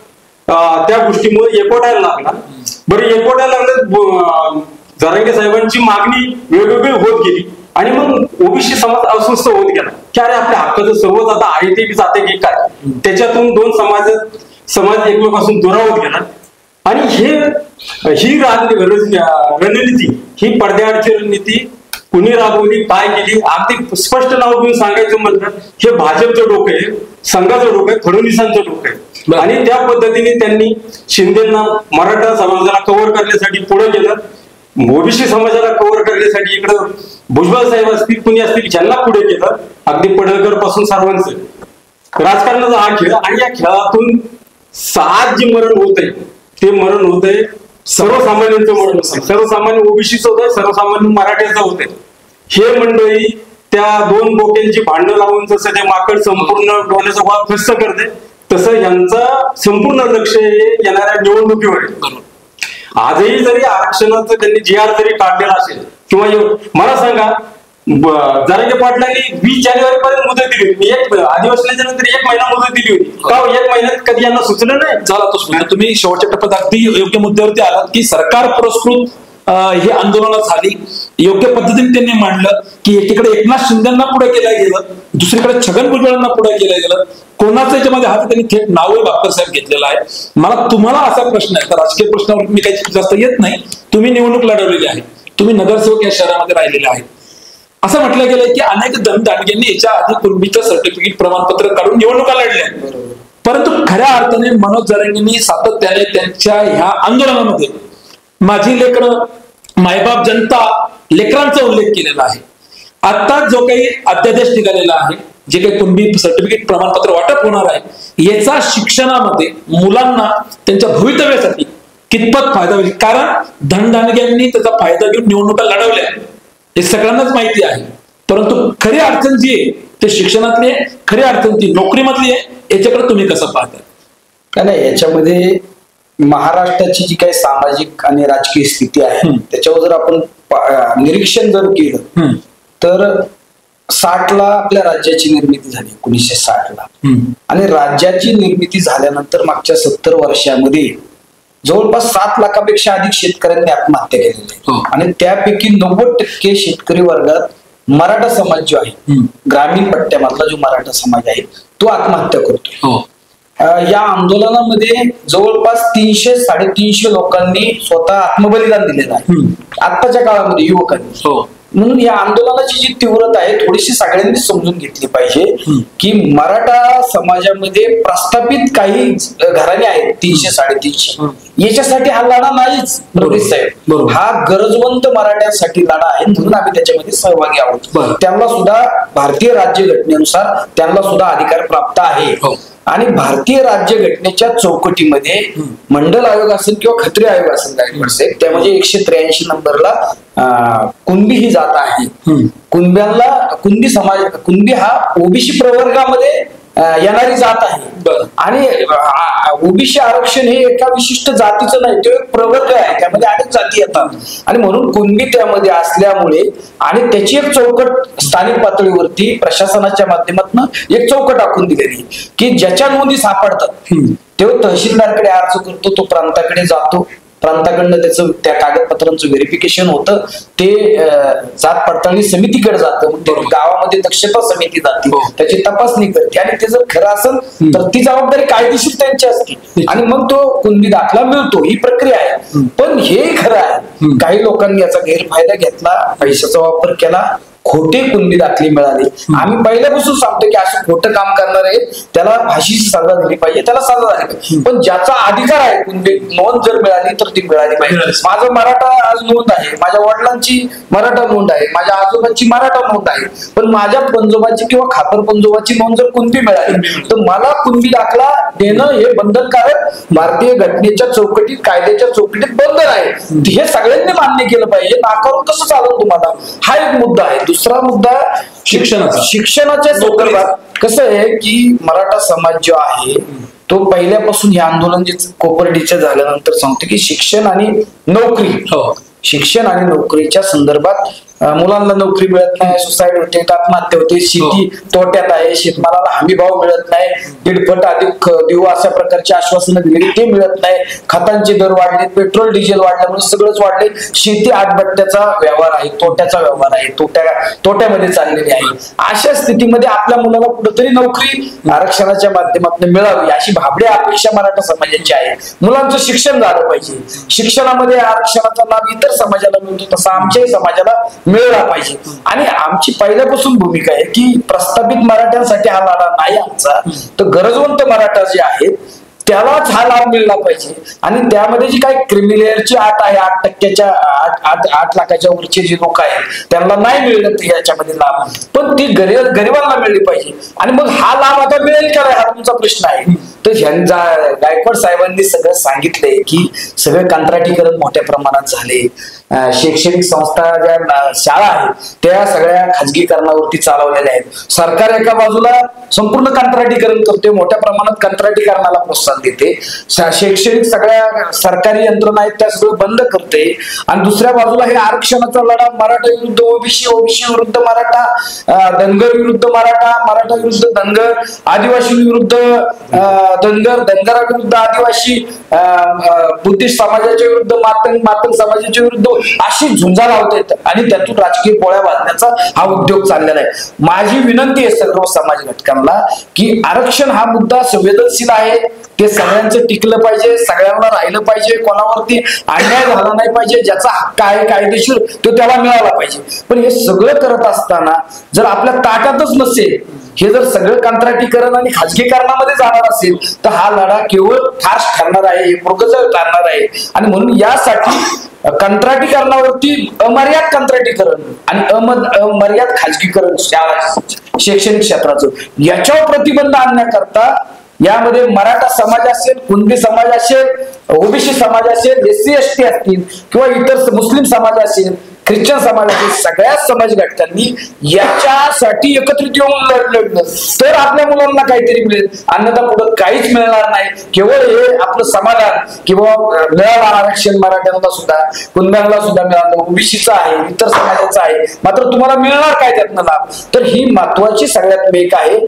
त्या गोष्टीमुळे एकवटायला लागला. बरं, एकवटायला लागलं, जरांगे साहेबांची मागणी वेगवेगळी होत गेली आणि मग ओबीसी समाज अस्वस्थ होत गेला की अरे आपल्या हक्काचं सर्वच आता आहे ते जाते की काय, त्याच्यातून दोन समाज एकमेकांपासून दुरावत गेला. आणि ही रणनीती, ही पडद्याआडची रणनीती कुणी राबवली, काय केली, अगदी स्पष्ट नाव घेऊन सांगायचं म्हटलं, हे भाजपचं डोकं आहे, संघाचं डोकं आहे, फडणवीसांचं डोकं आहे. आणि त्या पद्धतीने त्यांनी शिंदेना मराठा समाजाला कव्हर करण्यासाठी पुढे केलं, ओबीसी समाजाला कव्हर करण्यासाठी इकडं भुजबळ साहेब असतील, कुणी असतील, ज्यांना पुढे केलं, अगदी पडळकर पासून सर्वांचं राजकारणाचा हा खेळ. आणि या खेळातून आज जे मरण होत आहे ते मरण होत आहे सर्वसामान्यांचं मरण होत आहे. सर्वसामान्य ओबीसीचं होत आहे, सर्वसामान्य मराठ्याचं होत आहे. हे मंडळी त्या दोन बोक्यांची भांडणं लावून जसं ते माकड संपूर्ण डोण्याचा गोळा फस्त करते, तसं यांचं संपूर्ण लक्ष हे येणाऱ्या निवडणुकीवर आहे. आजही जरी आरक्षणाचं त्यांनी GR जरी काढलेला असेल किंवा मला सांगा, जरांगे पाटलांनी 20 जानेवारी पर्यंत मुदत दिली होती. अधिवेशनाच्या नंतर 1 महिना मुदत दिली होती का? 1 महिन्यात कधी यांना सुचलं नाही. झाला तो तुम्ही शेवटच्या टप्प्यात अगदी योग्य मुद्द्यावरती आलात की सरकार पुरस्कृत ही आंदोलनं झाली, योग्य पद्धतीने त्यांनी मांडलं की एकीकडे एकनाथ शिंदेना पुढे केलं गेलं, दुसरीकडे छगन भुजबळांना पुढे केलं गेलं. कोणाचं याच्यामध्ये हात त्यांनी थेट नावही बापकर साहेब घेतलेला आहे. मला तुम्हाला असा प्रश्न आहे, तर राजकीय प्रश्नावर मी काही जास्त येत नाही, तुम्ही निवडणूक लढवलेली आहे, तुम्ही नगरसेवक या शहरामध्ये राहिलेले आहेत. असं म्हटलं गेलंय की अनेक दांडग्यांनी याच्या आधी कुणबीचं सर्टिफिकेट प्रमाणपत्र काढून निवडणुका लढल्या, परंतु खऱ्या अर्थाने मनोज जरांगेंनी सातत्याने त्यांच्या ह्या आंदोलनामध्ये माझी लेकरं, मायबाप, जनता, लेकरांचा उल्लेख केलेला आहे. आता जो काही अध्यादेश निघालेला आहे, जे काही कुणबी सर्टिफिकेट प्रमाणपत्र वाटप होणार आहे, याचा शिक्षणामध्ये मुलांना त्यांच्या भवितव्यासाठी कितपत फायदा होईल. कारण दांडग्यांनी त्याचा फायदा घेऊन निवडणुका लढवल्या हे सगळ्यांनाच माहिती आहे, परंतु खरी अडचण जी आहे ते शिक्षणातली आहे, खरी अडचण ती नोकरीमधली आहे. याच्याकडे तुम्ही कसं पाहता? काय नाही, याच्यामध्ये महाराष्ट्राची जी काही सामाजिक आणि राजकीय स्थिती आहे त्याच्यावर जर आपण निरीक्षण जर केलं तर 60ला आपल्या राज्याची निर्मिती झाली, 1960ला. आणि राज्याची निर्मिती झाल्यानंतर मागच्या 70 वर्षामध्ये जवळपास 7 लाखापेक्षा अधिक शेतकऱ्यांनी आत्महत्या केलेल्या आहेत. आणि त्यापैकी 90% शेतकरी वर्गात मराठा समाज जो आहे, ग्रामीण पट्ट्यामधला जो मराठा समाज आहे तो आत्महत्या करतो. या आंदोलनामध्ये जवळपास 300-350 लोकांनी स्वतः आत्मबलिदान दिलेलं आहे आत्ताच्या काळामध्ये युवकांनी. म्हणून या आंदोलनाची जी तीव्रता आहे थोडीशी सगळ्यांनी समजून घेतली पाहिजे की मराठा समाजामध्ये प्रस्थापित काही घराणे आहेत 300-350, याच्यासाठी हा लढा नाहीच प्रवीण साहेब, हा गरजवंत मराठ्यांसाठी लढा आहे. म्हणून आम्ही त्याच्यामध्ये सहभागी आहोत. त्यांना सुद्धा भारतीय राज्यघटनेनुसार त्यांना सुद्धा अधिकार प्राप्त आहे. आणि भारतीय राज्यघटनेच्या चौकटीमध्ये मंडल आयोग असेल किंवा खत्री आयोग असेल साहेब, त्यामध्ये 183 नंबरला कुणबी ही जात आहे. कुणबी हा ओबीसी प्रवर्गामध्ये येणारी जात आहे. आणि ओबीसी आरक्षण हे एका विशिष्ट जातीचं नाही, तो एक प्रवर्ग आहे, त्यामध्ये अनेक जाती येतात. आणि म्हणून कुणबी त्यामध्ये असल्यामुळे आणि त्याची एक चौकट स्थानिक पातळीवरती प्रशासनाच्या माध्यमातून एक चौकट आखून दिलेली की ज्याच्या नोंदी सापडतात तो तहसीलदारकडे अर्ज करतो, तो प्रांताकडे जातो, प्रांताकडनं त्याचं त्या कागदपत्रांचं व्हेरिफिकेशन होतं, ते जात पडताळणी समितीकडे जातं, गावामध्ये दक्षता समिती जाते, त्याची तपासणी करते आणि ते जर खरं असेल तर ती जबाबदारी कायदेशीर त्यांची असते आणि मग तो कुणबी दाखला मिळतो. ही प्रक्रिया आहे. पण हे खरं आहे, काही लोकांनी याचा गैरफायदा घेतला, पैशाचा वापर केला, खोटे कुणबी दाखले मिळाले. आम्ही पहिल्यापासून सांगतो की असं खोटं काम करणार आहे त्याला फाशीची सजा दिली पाहिजे, त्याला सजा झाली पाहिजे. पण ज्याचा अधिकार आहे कुणबी नोंद जर मिळाली तर ती मिळाली पाहिजे. माझं मराठा आज नोंद आहे, माझ्या वडिलांची मराठा नोंद आहे, माझ्या आजोबांची मराठा नोंद आहे, पण माझ्या पंजोबाची किंवा खापर पंजोबाची नोंद जर कुणबी मिळाली तर मला कुणबी दाखला देणं हे बंधनकारक भारतीय घटनेच्या चौकटीत, कायद्याच्या चौकटीत बंधन आहे. हे सगळ्यांनी मान्य केलं पाहिजे. नाकारून कसं चालेल तुम्हाला? हा एक मुद्दा आहे. दुसरा मुद्दा शिक्षणाच्या संदर्भात कसं आहे की मराठा समाज जो आहे तो पहिल्यापासून हे आंदोलन जे कोपर्डीचं झाल्यानंतर सांगतो की शिक्षण आणि नोकरीच्या संदर्भात मुलांना नोकरी मिळत नाही, सुसाईड होते, आत्महत्या होते, शेती तोट्यात आहे, शेतमालाला हमी भाव मिळत नाही, 1.5 अधिक देऊ अशा प्रकारची आश्वासनं दिलेली ते मिळत नाही, खतांचे दर वाढले, पेट्रोल डिझेल वाढल्यामुळे सगळंच वाढले, शेती आटबट्ट्याचा व्यवहार आहे, तोट्याचा व्यवहार आहे, तोट्यामध्ये चाललेली आहे. अशा स्थितीमध्ये आपल्या मुलाला कुठेतरी नोकरी आरक्षणाच्या माध्यमातून मिळावी अशी भाबडी अपेक्षा मराठा समाजाची आहे. मुलांचं शिक्षण झालं पाहिजे, शिक्षणामध्ये आरक्षणाचा लाभ इतर समाजाला मिळतो तसा आमच्याही समाजाला मिळाला पाहिजे. आणि आमची पहिल्यापासून भूमिका आहे की प्रस्थापित मराठ्यांसाठी हा लढा नाही आमचा, तर गरजवंत मराठा जे आहेत त्यालाच हा लाभ मिळला पाहिजे. आणि त्यामध्ये जी काही क्रिमिलेअरची अट आहे, 8 लाखाच्या वरचे जे लोक आहेत त्यांना नाही मिळलं याच्यामध्ये लाभ, पण ती गरिबांना मिळली पाहिजे. आणि मग हा लाभ आता मिळेल का हा तुमचा प्रश्न आहे. तर गायकवाड साहेबांनी सगळं सांगितलंय की सगळे कंत्राटीकरण मोठ्या प्रमाणात झाले, शैक्षणिक संस्था ज्या शाळा आहेत त्या सगळ्या खाजगीकरणावरती चालवलेल्या आहेत. सरकार एका बाजूला संपूर्ण कंत्राटीकरण करते, मोठ्या प्रमाणात कंत्राटीकरणाला प्रोत्साहन देते, शैक्षणिक सगळ्या सरकारी यंत्रणा आहेत त्या सगळं बंद करते, आणि दुसऱ्या बाजूला हे आरक्षणाचा लढा मराठा विरुद्ध ओबीसी, ओबीसी विरुद्ध मराठा, धनगर विरुद्ध मराठा, मराठा विरुद्ध धनगर, आदिवासी विरुद्ध धनगर, धनगराविरुद्ध आदिवासी, बुद्धिस्ट समाजाच्या विरुद्ध मातंग समाजाच्या विरुद्ध अशी झुंजा लावतात आणि त्यातून राजकीय पोळ्या वाजण्याचा हा उद्योग चाललेला आहे. माझी विनंती आहे सर्व समाज घटकांना की आरक्षण हा मुद्दा संवेदनशील आहे, ते सगळ्यांचं टिकलं पाहिजे, सगळ्यांना राहिलं पाहिजे, कोणावरती अन्याय झाला नाही पाहिजे, ज्याचा हक्क आहे कायदेशीर तो त्याला मिळाला पाहिजे. पण हे सगळं करत असताना जर आपल्या ताटातच नसेल, हे जर सगळं कंत्राटीकरण आणि खाजगीकरणामध्ये जाणार असेल तर हा लढा केवळ फास्ट ठरणार आहे, हे मृगजळ ठरणार आहे. आणि म्हणून यासाठी कंत्राटीकरणावरती अमर्याद कंत्राटीकरण आणि अमर्याद खाजगीकरण शैक्षणिक क्षेत्राचं याच्यावर प्रतिबंध आणण्याकरता यामध्ये मराठा समाज असेल, कुणबी समाज असेल, ओबीसी समाज असेल, SC ST असतील किंवा इतर मुस्लिम समाज असेल, ख्रिश्चन समाज असेल, सगळ्या समाज घटकांनी याच्यासाठी एकत्रित येऊन लढलं तर आपल्या मुलांना काहीतरी मिळेल, अन्यथा पुढे काहीच मिळणार नाही. केवळ हे आपलं समाधान किंवा मिळालं आरक्षण मराठ्यांना सुद्धा, कुणब्यांना सुद्धा मिळालं, ओबीसीचं आहे, इतर समाजाचं आहे, मात्र तुम्हाला मिळणार काय त्यातनं लाभ. तर ही महत्वाची सगळ्यात मेक आहे.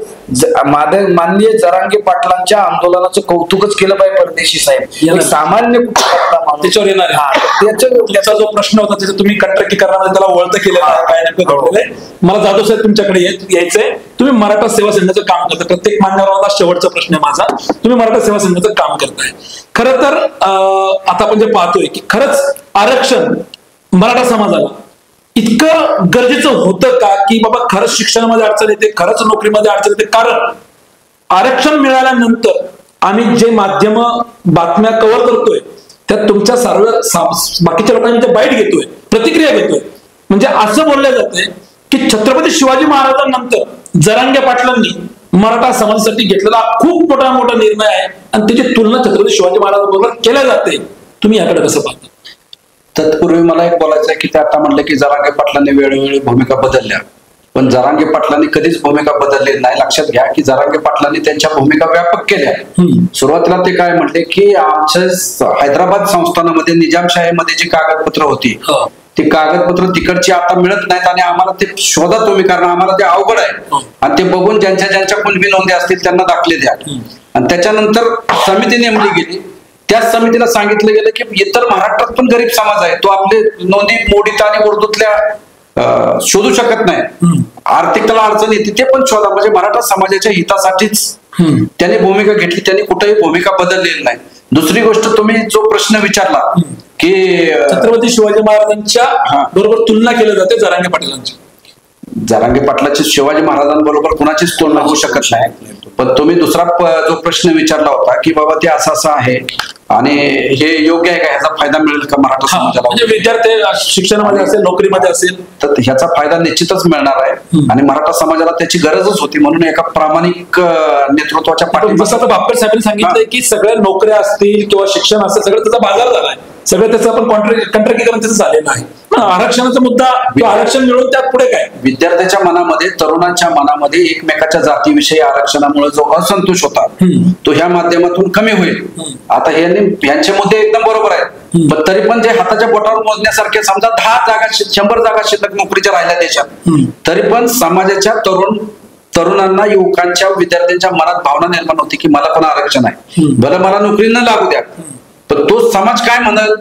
माननीय जरांगे पाटलांच्या आंदोलनाचं कौतुकच केलं पाहिजे परदेशी साहेब, सामान्य त्याच्यावर येणार त्याचा जो प्रश्न होता त्याचा तुम्ही कंत्राटीकरणामध्ये त्याला वळतं केलेलं आहे, काय नेमकं घडलेलं. मला जाधव साहेब तुमच्याकडे यायचंय. तुम्ही मराठा सेवा संघाचं काम करता, प्रत्येक मान्यवराला शेवटचा प्रश्न आहे माझा, तुम्ही मराठा सेवा संघाचं काम करताय. खरं तर आता आपण जे पाहतोय की खरंच आरक्षण मराठा समाजाला इतकं गरजेचं होतं का, की बाबा खरंच शिक्षणामध्ये अडचण येते, खरंच नोकरीमध्ये अडचण येते. कारण आरक्षण मिळाल्यानंतर आम्ही जे माध्यम बातम्या कव्हर करतोय त्यात तुमच्या सर्व बाकीच्या लोकांनी बाईट घेतोय, प्रतिक्रिया घेतोय. म्हणजे असं बोललं जातंय की छत्रपती शिवाजी महाराजांनंतर जरांगे पाटलांनी मराठा समाजासाठी घेतलेला खूप मोठा निर्णय आहे आणि त्याची तुलना छत्रपती शिवाजी महाराजांबरोबर केल्या जाते. तुम्ही याकडे कसं पाहता? तत्पूर्वी मला एक बोलायचं आहे की ते आता म्हणलं की जरांगे पाटलांनी वेळोवेळी भूमिका बदलल्या, पण जरांगे पाटलांनी कधीच भूमिका बदलली नाही. लक्षात घ्या की जरांगे पाटलांनी त्यांच्या भूमिका व्यापक केल्या. सुरुवातीला ते काय म्हटले की आमच्या हैदराबाद संस्थानामध्ये निजामशाहीमध्ये जी कागदपत्र होती ती कागदपत्र तिकडची आता मिळत नाहीत आणि आम्हाला ते शोधा तुम्ही, कारण आम्हाला ते अवघड आहे. आणि ते बघून ज्यांच्या कुणबी नोंदी असतील त्यांना दाखले द्या. आणि त्याच्यानंतर समिती नेमली गेली. त्या समितीला सांगितलं गेलं की इतर महाराष्ट्रात पण गरीब समाज आहे, तो आपले नोंदी मोडीत आणि उर्दूतल्या शोधू शकत नाही, आर्थिक त्याला अडचण येते, ते पण शोधा. म्हणजे मराठा समाजाच्या हितासाठीच त्यांनी भूमिका घेतली, त्यांनी कुठेही भूमिका बदललेली नाही. दुसरी गोष्ट, तुम्ही जो प्रश्न विचारला की छत्रपती शिवाजी महाराजांच्या बरोबर तुलना केली जाते जरांगे पाटलांची, जरांगे पाटलाची शिवाजी महाराजांबरोबर कुणाचीच तुलना होऊ शकत नाही. पण तुम्ही दुसरा जो प्रश्न विचारला होता की बाबा ते असं आहे आणि हे योग्य आहे का, ह्याचा फायदा मिळेल का मराठा समाजाला, म्हणजे विद्यार्थी शिक्षणामध्ये असेल, नोकरीमध्ये असेल, तर ह्याचा फायदा निश्चितच मिळणार आहे आणि मराठा समाजाला त्याची गरजच होती. म्हणून एका प्रामाणिक नेतृत्वाच्या पाठीमागे, जसं आता बापकर साहेबांनी सांगितलंय की सगळ्या नोकऱ्या असतील किंवा शिक्षण असेल सगळं त्याचा बाजार झालाय, सगळं त्याचं आपण कंत्राटीकरण त्याचं झालेलं आहे. आरक्षणाचा मुद्दा, आरक्षण मिळून त्यात पुढे काय, विद्यार्थ्याच्या मनामध्ये, तरुणांच्या मनामध्ये एकमेकाच्या जातीविषयी आरक्षणामुळे जो असंतोष होता तो ह्या माध्यमातून कमी होईल. आता यांचे मुद्दे एकदम बरोबर आहेत. पण तरी पण जे हाताच्या बोटावर मोजण्यासारखे समजा 10 जागा 100 जागा शिल्लक नोकरीच्या राहिल्या देशात, तरी पण समाजाच्या तरुणांना, युवकांच्या, विद्यार्थ्यांच्या मनात भावना निर्माण होती की मला पण आरक्षण आहे, भले मला नोकरी न लागू द्या, पण तो समाज काय म्हणल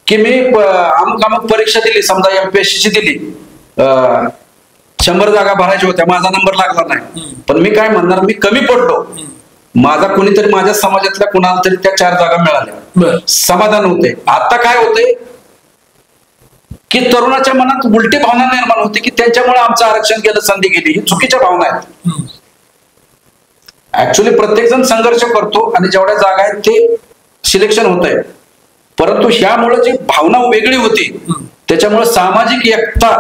की मी अमुक परीक्षा दिली, समजा MPSC ची दिली, 100 जागा भरायच्या होत्या, माझा नंबर लागला नाही, पण मी काय म्हणणार, मी कमी पडलो, माझा कोणीतरी माझ्या समाजातल्या कुणाला तरी त्या 4 जागा मिळाल्या, समाधान होते. आता काय होते की तरुणाच्या मनात उलटी भावना निर्माण होते की त्यांच्यामुळे आमचं आरक्षण गेलं, संधी गेली. ही चुकीच्या भावना आहेत. ऍक्च्युली प्रत्येक जण संघर्ष करतो आणि जेवढ्या जागा आहेत ते सिलेक्शन होत आहे, परंतु ह्यामुळे जी भावना वेगळी होती त्याच्यामुळे सामाजिक एकता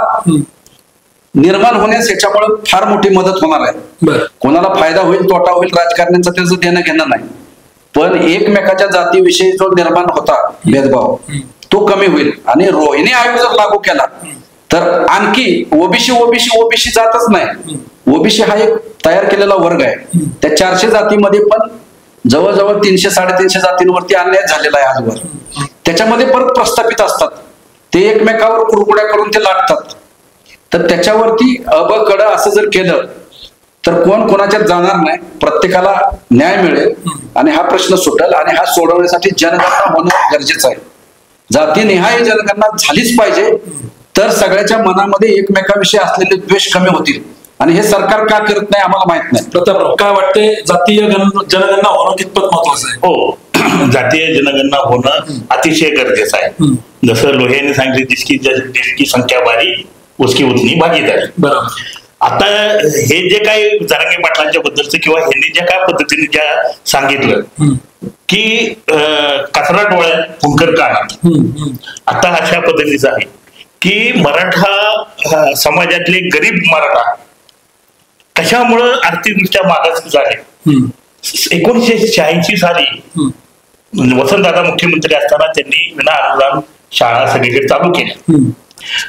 निर्माण होण्यास याच्यामुळे फार मोठी मदत होणार आहे. कोणाला फायदा होईल, तोटा होईल, राजकारण्यांचं त्याचं देणं घेणं नाही, पण एकमेकाच्या जातीविषयी जो निर्माण होता भेदभाव तो कमी होईल. आणि रोहिणी आयोग जर लागू केला तर आणखी ओबीसी जातच नाही, ओबीसी हा एक तयार केलेला वर्ग आहे. त्या 400 जातीमध्ये पण जवळजवळ 300-350 जातींवरती अन्याय झालेला आहे आजवर. त्याच्यामध्ये परत प्रस्थापित असतात, ते एकमेकावर कुरकुड्या करून ते लागतात. तर त्याच्यावरती कडं असं जर केलं तर कोण कोणाच्यात जाणार नाही, प्रत्येकाला न्याय मिळेल आणि हा प्रश्न सुटेल. आणि हा सोडवण्यासाठी जनगणना होणं गरजेचं आहे. जातीनिहाय जनगणना झालीच पाहिजे, तर सगळ्याच्या मनामध्ये एकमेकाविषयी असलेले द्वेष कमी होतील. आणि हे सरकार का करत नाही आम्हाला माहित नाही. प्रतापराव, काय वाटते, जातीय जनगणना होणं कितपत महत्वाचं आहे? हो, जातीय जनगणना होणं अतिशय गरजेचं आहे. जसं लोहियांनी सांगितले, जिसकी संख्या बारी उसकी उतनी भागीदारी. बरोबर. आता हे जे काही जरांगे पाटलांच्या बद्दलचं किंवा ह्यांनी ज्या काय पद्धतीने ज्या सांगितलं की कचरा डोळ्यात फुंकर कानात, आता अशा पद्धतीचं आहे की मराठा समाजातले गरीब मराठा कशामुळं आर्थिकदृष्ट्या मागास झाले. 1986 साली वसंतदादा मुख्यमंत्री असताना त्यांनी विना अनुदान शाळा सगळीकडे चालू केल्या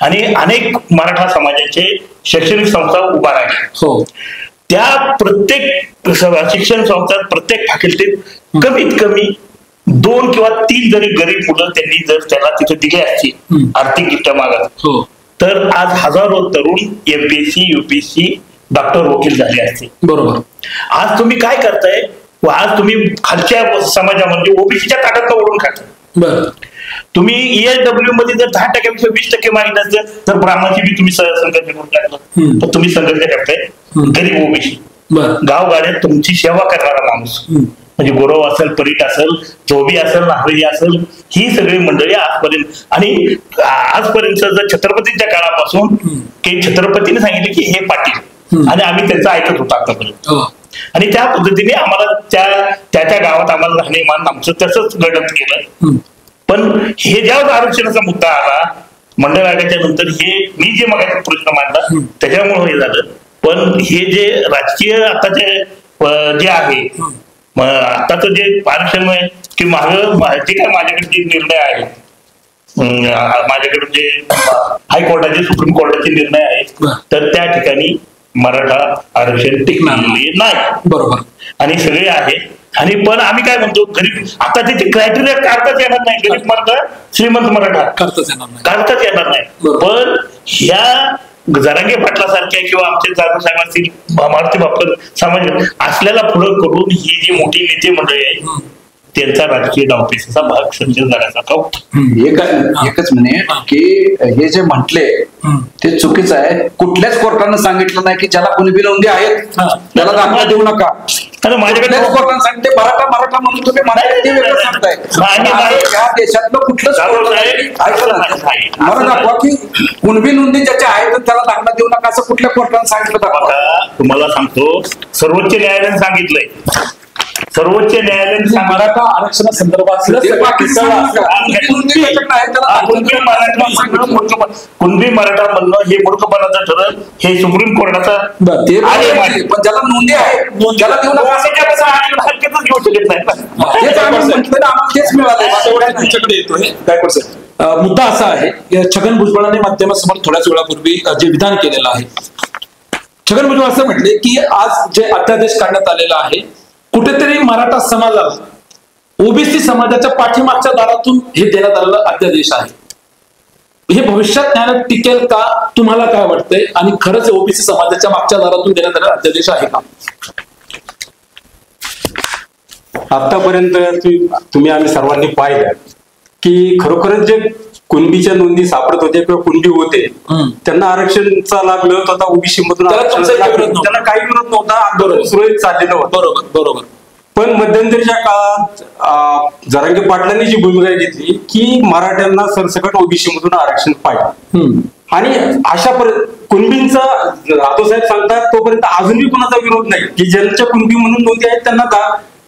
आणि अनेक मराठा समाजाचे शैक्षणिक संस्था उभा राहिल्या. त्या प्रत्येक शिक्षण संस्थात, प्रत्येक फॅकल्टीत कमीत कमी 2 किंवा 3 जरी गरीब मुलं त्यांनी जर त्याला तिथे दिली असती आर्थिकदृष्ट्या मागास, तर आज हजारो तरुण MPSC UPSC डॉक्टर वकील झाले असते. बरोबर. आज तुम्ही काय करताय, आज तुम्ही खालच्या समाजामध्ये ओबीसीच्या ताटात ओढून खाताय. बरं. तुम्ही ESW मध्ये जर 10% 20% मागितलं असतं तर ब्राह्मणाची बी तुम्ही संघर्ष करून टाकलं, तर तुम्ही संघर्ष करताय गरीब ओबीसी. गावगाड्यात तुमची सेवा करणारा माणूस म्हणजे गोरव असेल, परीट असेल, धोबी असेल, नाहरी असेल, ही सगळी मंडळी आजपर्यंत आणि आजपर्यंत जर छत्रपतींच्या काळापासून की छत्रपतीने सांगितले की हे पाटील आणि आम्ही त्यांचं ऐकत होतो आतापर्यंत. आणि त्या पद्धतीने आम्हाला त्या गावात आम्हाला राहणीमान आमचं तसंच घडत गेलं. पण हे ज्यावेळेस आरक्षणाचा मुद्दा आला मंडळ आयोगाच्या नंतर, हे मी जे मगाचा प्रश्न मांडला त्याच्यामुळे हे झालं. पण हे जे राजकीय आताचे जे आहे, आताच जे आरक्षण आहे की जे काय माझ्याकडे जे निर्णय आहे, माझ्याकडे जे हायकोर्टाचे, सुप्रीम कोर्टाचे निर्णय आहेत, तर त्या ठिकाणी मराठा आरक्षण टिकणार नाही. बरोबर. आणि सगळे आहे. आणि पण आम्ही काय म्हणतो, गरीब आता त्याचे क्रायटेरिया काढताच येणार नाही. गरीब मराठा, श्रीमंत मराठा काढताच येणार नाही. पण ह्या जरांगे पाटलासारख्या किंवा आमचे जागा असतील, मारुती बापट समाज असल्याला पुढं करून ही जी मोठी नेते मंडळी आहे त्यांचा राजकीय डावपेचाचा भाग संजय झाल्याचा एकच म्हणे की हे जे म्हटले ते चुकीचं आहे. कुठल्याच कोर्टानं सांगितलं नाही की ज्याला कुणबी नोंदी आहेत त्याला दाखला देऊ नका. माझ्याकडे कोर्टानं सांगते मराठा म्हणून तुम्ही सांगताय. या देशातलं कुठलंच मला दाखवा की कुणबी नोंदी ज्याच्या आहेत त्याला दाखला देऊ नका असं कुठल्या कोर्टानं सांगितलं दाखवा. तुम्हाला सांगतो, सर्वोच्च न्यायालयाने सांगितलंय, सर्वोच्च न्यायालयाने मराठा आरक्षणासंदर्भात कुणबी मराठा म्हणणं हे मूर्खपणाचं ठरलं. हे सुप्रीम कोर्टाचा ज्याला नोंदी आहे ज्याला देऊ नका हरकतच घेऊ शकत नाही. मुद्दा असा आहे, छगन भुजबळांनी माध्यमासमोर थोड्याच वेळापूर्वी जे विधान केलेलं आहे, छगन भुजबळ असं म्हटले की आज जे अध्यादेश काढण्यात आलेला आहे कुठेतरी मराठा समाजाला ओबीसी समाजाच्या पाठीमागच्या दारातून हे देण्यात आलेलं अध्यादेश आहे. हे भविष्यात न्यायालयात टिकेल का, तुम्हाला काय वाटतंय, आणि खरंच ओबीसी समाजाच्या मागच्या दारातून देण्यात आलेला अध्यादेश आहे का? आतापर्यंत तुम्ही आम्ही सर्वांनी पाहिलं की खरोखरच जे कुणबीच्या नोंदी सापडत होते किंवा कुणबी होते त्यांना आरक्षणचा लाभ मिळत होता. ओबीसी मधून त्यांना काही विरोध नव्हता, आंदोलन सुरळीत चाललेलं होतं. बरोबर बरोबर. पण मध्यंतरीच्या काळात जरांगे पाटलांनी जी भूमिका घेतली की मराठ्यांना सरसकट ओबीसी मधून आरक्षण पाहिजे, आणि अशा कुणबींचा राठोसाहेब सांगतात तोपर्यंत अजूनही कोणाचा विरोध नाही की ज्यांच्या कुणबी म्हणून नोंदी आहेत त्यांना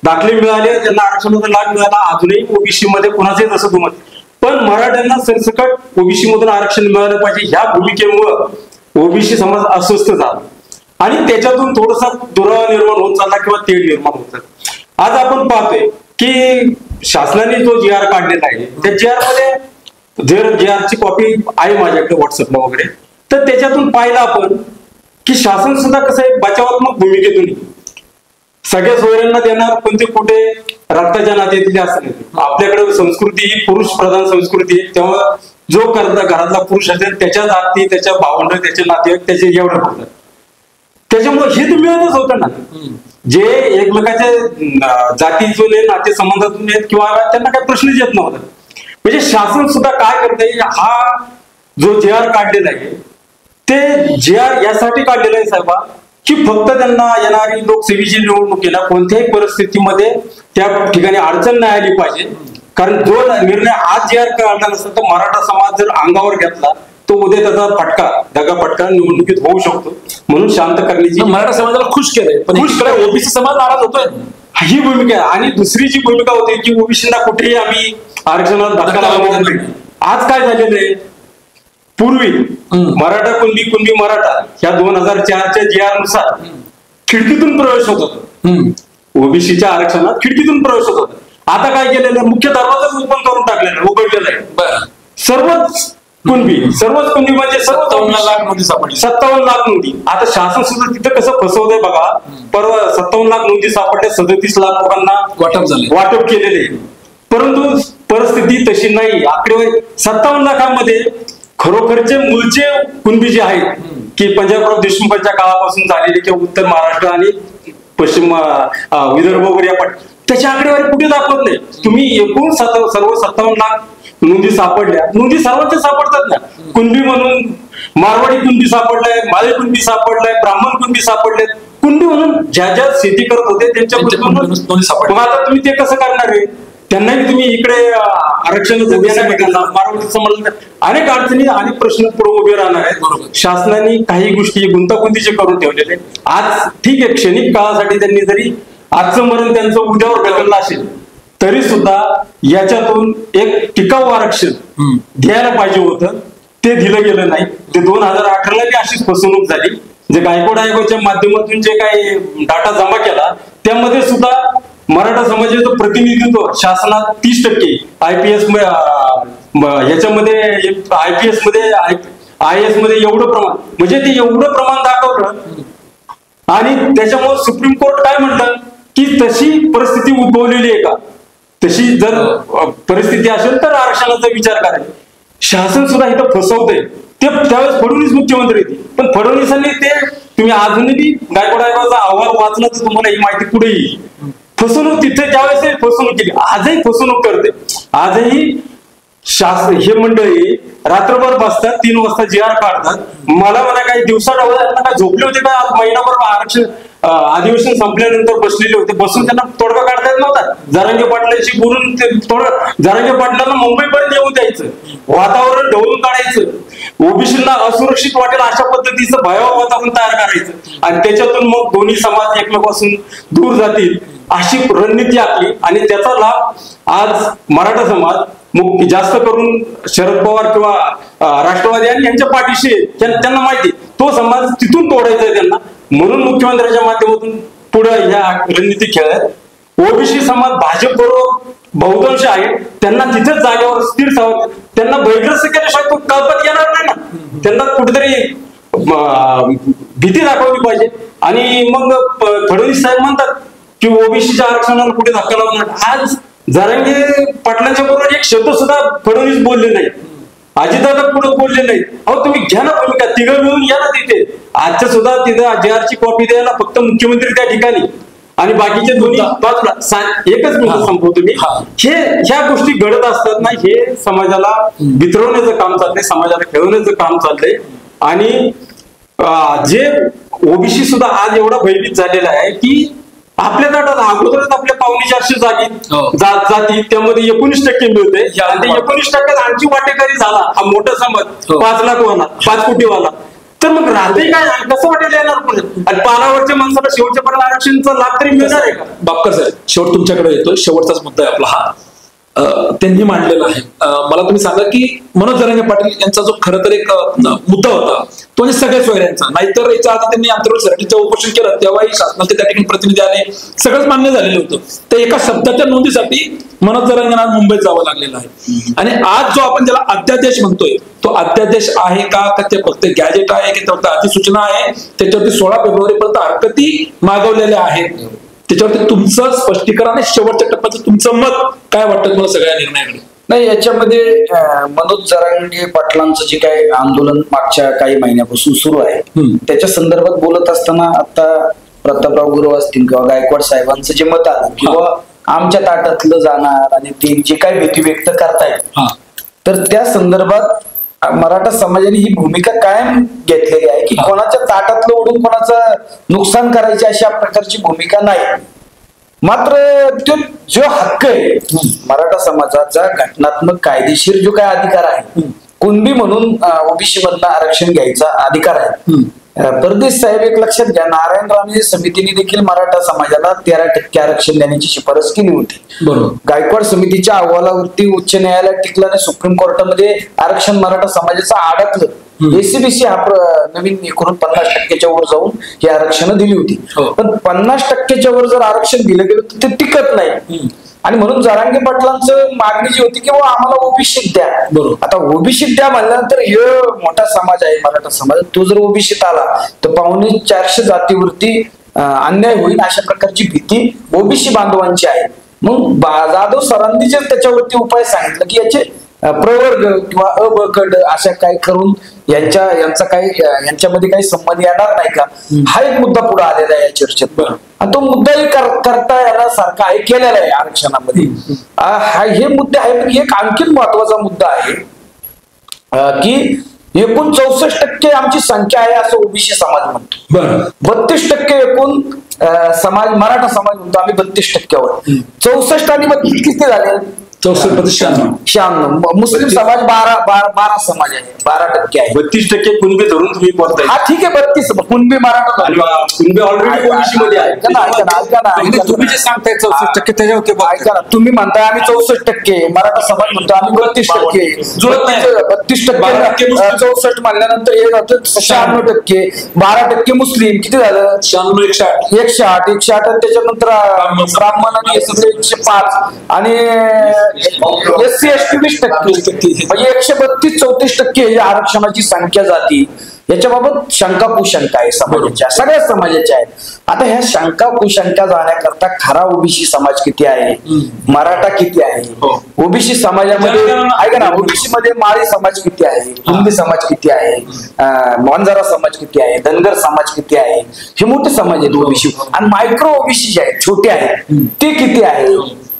दाखले मिळाले, त्यांना आरक्षणाचा लाभ मिळाला. अजूनही ओबीसी मध्ये कोणाचंही तसं दुमत, पण मराठ्यांना सरसकट ओबीसी मधून आरक्षण मिळालं पाहिजे ह्या भूमिकेमुळं ओबीसी समाज अस्वस्थ झाला आणि त्याच्यातून थोडासा दुरावा निर्माण होत चालला किंवा तेढ निर्माण होत चालला. आज आपण पाहतोय की शासनाने जो जी आर काढलेला आहे त्या जी आर मध्ये जर जी आर ची कॉपी आहे माझ्याकडे व्हॉट्सअपला वगैरे, तर त्याच्यातून पाहिलं आपण की शासन सुद्धा कसं आहे बचावात्मक भूमिकेतून सगळ्या सोयऱ्यांना देणार, पण ते कुठे रक्ताच्या नात्यातले असं नाही. आपल्याकडे संस्कृती ही पुरुष प्रधान संस्कृती आहे, तेव्हा जो घरातला पुरुष असेल त्याच्या जाती, त्याच्या भावंड, त्याचे नातेवाईक त्याचे एवढं होतात. त्याच्यामुळे हे तर मिळतच होतं ना, जे एकमेकाच्या जाती जुने नाते संबंधातून आहेत किंवा त्यांना काही प्रश्नच येत नव्हता. म्हणजे शासन सुद्धा काय करत आहे, हा जो जे आर काढलेला आहे ते जे आर यासाठी काढलेला आहे साहेबा की फक्त त्यांना येणारी लोकसेवेची निवडणुकीला कोणत्याही परिस्थितीमध्ये त्या ठिकाणी अडचण नाही आली पाहिजे. कारण जो निर्णय आज जे आर काढला नसता तर मराठा समाज जर अंगावर घेतला तो उद्या त्याचा दगाफटका निवडणुकीत होऊ शकतो, म्हणून शांत करण्याची मराठा समाजाला खुश केलंय, पण ओबीसी समाज नाराज होतोय ही भूमिका आहे. आणि दुसरी जी भूमिका होती की ओबीसीला कुठेही आम्ही आरक्षणाला धक्का लावणार नाही. आज काय झालेलं आहे, पूर्वी मराठा कुणबी मराठा ह्या 2004च्या जी आर नुसार खिडकीतून प्रवेश होत होता, ओबीसीच्या आरक्षणात खिडकीतून प्रवेश होत होता. आता काय केलेलं आहे, मुख्य दरवाजाच ओपन करून टाकलेला आहे, उघडलेला आहे. सर्वच कुणबी म्हणजे 57 लाख नोंदी सापडली, 57 लाख नोंदी. आता शासन सुद्धा तिथं कसं फसवतंय बघा. परवा 57 लाख नोंदी सापडल्या, 37 लाख लोकांना वाटप केलेले, परंतु परिस्थिती तशी नाही. आकडेवारी 57 लाखांमध्ये खरोखरचे मूळचे कुणबी जे आहेत की पंजाबराव देशमुखांच्या काळापासून झालेले किंवा उत्तर महाराष्ट्र आणि पश्चिम विदर्भ वगैरे आपण त्याची आकडेवारी कुठे दाखवत नाही. तुम्ही एकूण सर्व 57 लाख नोंदी सापडल्या, नोंदी सर्वांच्या सापडतात ना. कुणबी म्हणून मारवाडी कुणबी सापडलाय, माळी कुणबी सापडलाय, ब्राह्मण कुणबी सापडले. कुणबी म्हणून ज्या ज्या शेती करत होते त्यांच्या नोंदी सापडल्या. आता तुम्ही ते कसं करणार आहे, त्यांनाही तुम्ही इकडे आरक्षणाचं देण्यापेक्षा मारवाडी समाजाला अनेक अडचणी अनेक प्रश्न पुढे उभे राहणार आहेत. शासनाने काही गोष्टी गुंतागुंतीचे करून ठेवलेले. आज ठीक आहे, क्षणिक काळासाठी त्यांनी जरी आजचं मरण त्यांचं उद्यावर ढकललं असेल तरी सुद्धा याच्यातून एक टिकाऊ आरक्षण द्यायला पाहिजे होतं, ते दिलं गेलं नाही. ते 2018ला अशीच फसवणूक झाली. जे गायकवाड आयोगाच्या माध्यमातून जे काही डाटा जमा केला त्यामध्ये सुद्धा मराठा समाजाचं प्रतिनिधित्व शासनात 30% IPS याच्यामध्ये IPS मध्ये IAS मध्ये एवढं प्रमाण, म्हणजे ते एवढं प्रमाण दाखवलं. आणि त्याच्यामुळे सुप्रीम कोर्ट काय म्हटलं की तशी परिस्थिती उद्भवलेली आहे का, तशी जर परिस्थिती असेल तर आरक्षणाचा विचार करायचा. शासन सुद्धा इथं फसवतंय. ते त्यावेळेस फडणवीस मुख्यमंत्री होते, पण फडणवीसांनी ते तुम्ही अजूनही गायकवाड आयोगाचा अहवाल वाचला तर तुम्हाला ही माहिती पुढे येईल. फसवणूक तिथे त्यावेळेस फसवणूक केली, आजही फसवणूक करते. आजही शासन हे मंडळी रात्रभर बसतात, 3 वाजता जी आर काढतात. मला काही दिवसा काय झोपले होते का, आज महिनाभर आरक्षण अधिवेशन संपल्यानंतर बसलेले होते, बसून त्यांना तोडगा काढता येत नव्हता. जरांगे पाटलांशी बोलून जरांगे पाटलांना मुंबईपर्यंत येऊन द्यायचं, वातावरण ढवळून काढायचं, ओबीसीला असुरक्षित वाटेल अशा पद्धतीचं भयावह वातावरण तयार करायचं आणि त्याच्यातून मग दोन्ही समाज एकमेकांपासून दूर जातील अशी रणनीती आखली. आणि त्याचा लाभ आज मराठा समाज जास्त करून शरद पवार किंवा राष्ट्रवादी आणि यांच्या पाठीशी त्यांना माहिती तो समाज तिथून तोडायचा आहे त्यांना, म्हणून मुख्यमंत्र्यांच्या माध्यमातून पुढे ह्या रणनीती खेळत. ओबीसी समाज भाजप बरोबर बहुतांश आहे, त्यांना तिथेच जागेवर स्थिर सावध, त्यांना बैग्रस्त केल्याशिवाय तो कल्पत येणार नाही ना. त्यांना कुठेतरी भीती दाखवली पाहिजे. आणि मग फडणवीस साहेब म्हणतात की ओबीसीच्या आरक्षणाला कुठे धक्का लावणार. आज जरांगे पाटलांच्या बरोबर एक शब्द सुद्धा फडणवीस बोलले नाही, अजितदादा पुढे बोलले नाही. अहो तुम्ही घ्या ना भूमिका, तिघं मिळून या ना तिथे. आजच्या सुद्धा तिथं JR ची कॉपी द्यायला फक्त मुख्यमंत्री त्या ठिकाणी आणि बाकीचे दोन्ही बाजूला. एकच मुद्दा संपवतो मी. ह्या गोष्टी घडत असतात ना, हे समाजाला बिथरवण्याचं काम चाललंय, समाजाला खेळवण्याचं काम चाललंय. आणि जे ओबीसी सुद्धा आज एवढा भयभीत झालेला आहे की आपल्या गटात अगोदरच आपल्या 450 जागी जाती, त्यामध्ये 19% मिळते आणि 19% आणखी वाटेकरी झाला हा मोठा समाज 5 लाख वाला 5 कोटी वाला, तर मग राहते काय, कसं वाटेल येणार पुढे. आणि पालावरच्या माणसाला शेवटच्या पर्यंत आरक्षणाचा लाभ तरी मिळणार आहे का? बापकर साहेब, शेवट तुमच्याकडे येतोय. शेवटचाच मुद्दा आहे आपला हा, त्यांनी मांडलेला आहे. मला तुम्ही सांगा की मनोज जरांगे पाटील यांचा जो खरं तर एक मुद्दा होता तो म्हणजे सगळ्या सोयऱ्यांचा, नाहीतर याच्या आधी त्यांनी आंतरराष्ट्रीय उपोषण केलं तेव्हाही शासनाचे त्या ठिकाणी प्रतिनिधी आले, सगळंच मान्य झालेलं होतं. तर एका शब्दाच्या नोंदीसाठी मनोज जरांगेंना मुंबईत जावं लागलेलं आहे. आणि आज जो आपण ज्याला अध्यादेश म्हणतोय तो अध्यादेश आहे का ते फक्त गॅजेट आहे की फक्त अधिसूचना आहे, त्याच्यावरती 16 फेब्रुवारी पर्यंत हरकती मागवलेल्या आहेत. त्याच्यावरती तुमचं स्पष्टीकरण आणि शेवटच्या टप्प्याचं तुमचं मत काय वाटतं तुम्हाला सगळ्या निर्णयाकडे? नाही, याच्यामध्ये मनोज जरांगे पाटलांचं जे काही आंदोलन मागच्या काही महिन्यापासून सुरू आहे त्याच्या संदर्भात बोलत असताना आता प्रतापराव गुरव असतील किंवा गायकवाड साहेबांचं जे मत आलं किंवा आमच्या ताटातलं जाणार आणि ते जे काही भीती व्यक्त करतायत, तर त्या संदर्भात मराठा समाजाने ही भूमिका कायम घेतलेली आहे की कोणाच्या ताटातलं ओढून कोणाचं नुकसान करायची अशा प्रकारची भूमिका नाही. मात्र तो जो हक्क आहे मराठा समाजाचा घटनात्मक कायदेशीर जो काय अधिकार आहे, कुणबी म्हणून ओबीसी मधला आरक्षण घ्यायचा अधिकार आहे. परदेश साहेब एक लक्षात घ्या, नारायण राणे समितीने देखील मराठा समाजाला 13% आरक्षण देण्याची शिफारस केली होती. बरोबर. गायकवाड समितीच्या अहवालावरती उच्च न्यायालयात टिकलं आणि सुप्रीम कोर्टामध्ये आरक्षण मराठा समाजाचं अडकलं. एसीबीसी हा नवीन करून 50%च्या वर जाऊन ही आरक्षण दिली होती. पण 50%च्या वर जर आरक्षण दिलं गेलं तर ते टिकत नाही. आणि म्हणून जरांगे पाटलांचं मागणी जी होती की आम्हाला ओबीसी द्या. आता ओबीसी द्या म्हणल्यानंतर हे मोठा समाज आहे मराठा समाज, तो जर ओबीसीत आला तर 450 जातीवरती अन्याय होईल अशा प्रकारची भीती ओबीसी बांधवांची आहे. मग जाधव सरांनी जर त्याच्यावरती उपाय सांगितलं की याचे प्रवर्ग किंवा अबकड अशा काय करून यांचा काही यांच्यामध्ये काही संबंध येणार नाही का, हा एक मुद्दा पुढे आलेला आहे या चर्चेत. आणि तो मुद्दाही करता येण्यासारखा आहे, केलेला आहे आरक्षणामध्ये. हे मुद्दे आहे. पण एक आणखी महत्वाचा मुद्दा आहे की एकूण 64% आमची संख्या आहे असं ओबीसी समाज म्हणतो. 32% एकूण समाज मराठा समाज म्हणतो आम्ही 32%वर. 64 आणि 32 किती झाले? 96. मुस्लिम समाज 12 समाज आहे, 12% आहे. 32% कुणबी धरून तुम्ही बोलताय. हा ठीक आहे, 32 कुणबी मराठा कुणबी ऑलरेडी ओबीसी मध्ये आहे. तुम्ही जे सांगताय 64% त्याच्यावरती ऐका ना, तुम्ही म्हणताय आम्ही 64%, मराठा समाज म्हणतो आम्ही 32%, जुळत नाही. 32% 64 म्हणल्यानंतर हे जातं 96%, 12% मुस्लिम किती झालं? 108 आणि त्याच्यानंतर ब्राह्मण आणि हे सगळे 105 आणि SC ST 20%, म्हणजे 132-34% ही आरक्षणाची संख्या जाती. याच्याबाबत शंका कुशंका आहे समाजाच्या, सगळ्या समाजाच्या आहेत. आता ह्या शंका कुशंका जाण्याकरता खरा ओबीसी समाज किती आहे, मराठा किती आहे, ओबीसी समाजामध्ये ऐका ना, ओबीसी मध्ये माळी समाज किती आहे, कुणबी समाज किती आहे, मोंजारा समाज किती आहे, धनगर समाज किती आहे, हे मोठे समाज आहेत ओबीसी. आणि मायक्रो ओबीसी जे आहेत, छोटे आहेत, ते किती आहे.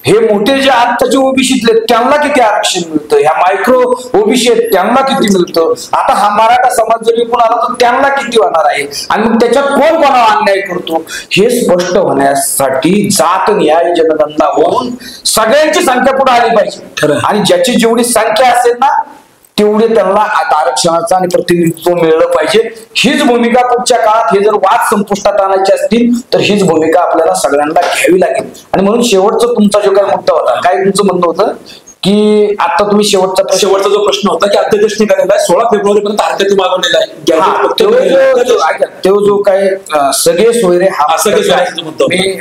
हे मोठे जे आत्ताचे ओबीसीतले त्यांना किती आरक्षण मिळतं, ह्या मायक्रो ओबीसी आहेत त्यांना किती मिळतं. आता हा मराठा समाज जर विकून आला तर त्यांना किती होणार आहे आणि मग त्याच्यात कोण कोणाला अन्याय करतो हे स्पष्ट होण्यासाठी जात न्याय जनगणना होऊन सगळ्यांची संख्या पुढे आली पाहिजे. आणि ज्याची जेवढी संख्या असेल ना तेवढे त्यांना आरक्षणाचं आणि प्रतिनिधित्व मिळलं पाहिजे. हीच भूमिका पुढच्या काळात हे जर वाद संपुष्टात आणायचे असतील तर हीच भूमिका आपल्याला सगळ्यांना घ्यावी लागेल. आणि म्हणून शेवटचा तुमचा जो काही मुद्दा होता, काय तुमचं म्हणणं होतं की आता तुम्ही शेवटचा जो प्रश्न होता की अध्यादेश निघालेला आहे 16 फेब्रुवारी पर्यंत हरकती मागवलेला आहे, तो जो काय सगळे सोयरे हा मी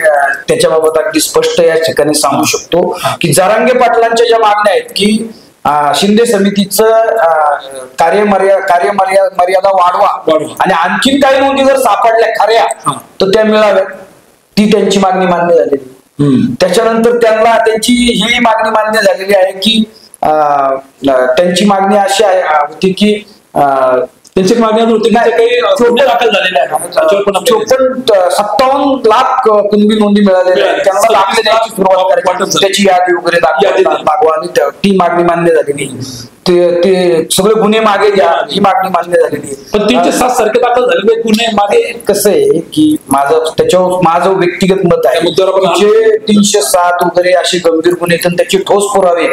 त्याच्याबाबत अगदी स्पष्ट या ठिकाणी सांगू शकतो की जरांगे पाटलांच्या ज्या मागण्या आहेत की शिंदे समितीचं मर्यादा वाढवा आणि आणखीन काही नोंदी जर सापडल्या खऱ्या तर त्या मिळाव्यात, ती त्यांची मागणी मान्य झालेली. त्याच्यानंतर त्यांना त्यांची ही मागणी मान्य झालेली आहे की त्यांची मागणी अशी होती की त्यांची मागणी होती की काही गुन्हे दाखल झालेले आहेत 57 लाख कुणबी नोंदी मिळालेल्या आहेत, त्यांना दाखले द्यायची सुरुवात करायची, त्याची यादी वगैरे दाखवा आणि ती मागणी मान्य झालेली. ते सगळे गुन्हे मागे घ्या ही मागणी मान्य झालेली आहे. पण 307 सारखे दाखल झालेले गुन्हे मागे कसं आहे की माझं व्यक्तिगत मत आहे, जे 307 वगैरे असे गंभीर गुन्हे त्याचे ठोस पुरावे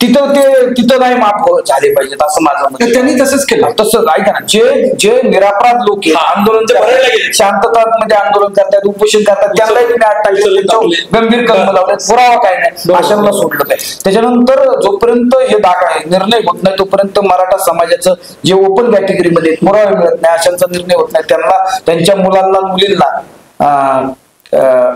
तिथं नाही माफ झाले पाहिजेत असं माझं मत. त्यांनी तसंच केलं. तसंच ऐका ना, जे निरापराध लोक आहेत, आंदोलन शांततामध्ये आंदोलन करतात, उपोषण करतात, त्यांनाही तुम्ही 28 गंभीर कलम लावले, पुरावा काय नाही अशांना सोडलं काय. त्याच्यानंतर जोपर्यंत हे निर्णय होत नाही तोपर्यंत मराठा समाजाचं जे ओपन कॅटेगरीमध्ये पुरावे मिळत नाही अशांचा निर्णय होत नाही, त्यांना त्यांच्या मुलांना मुलींना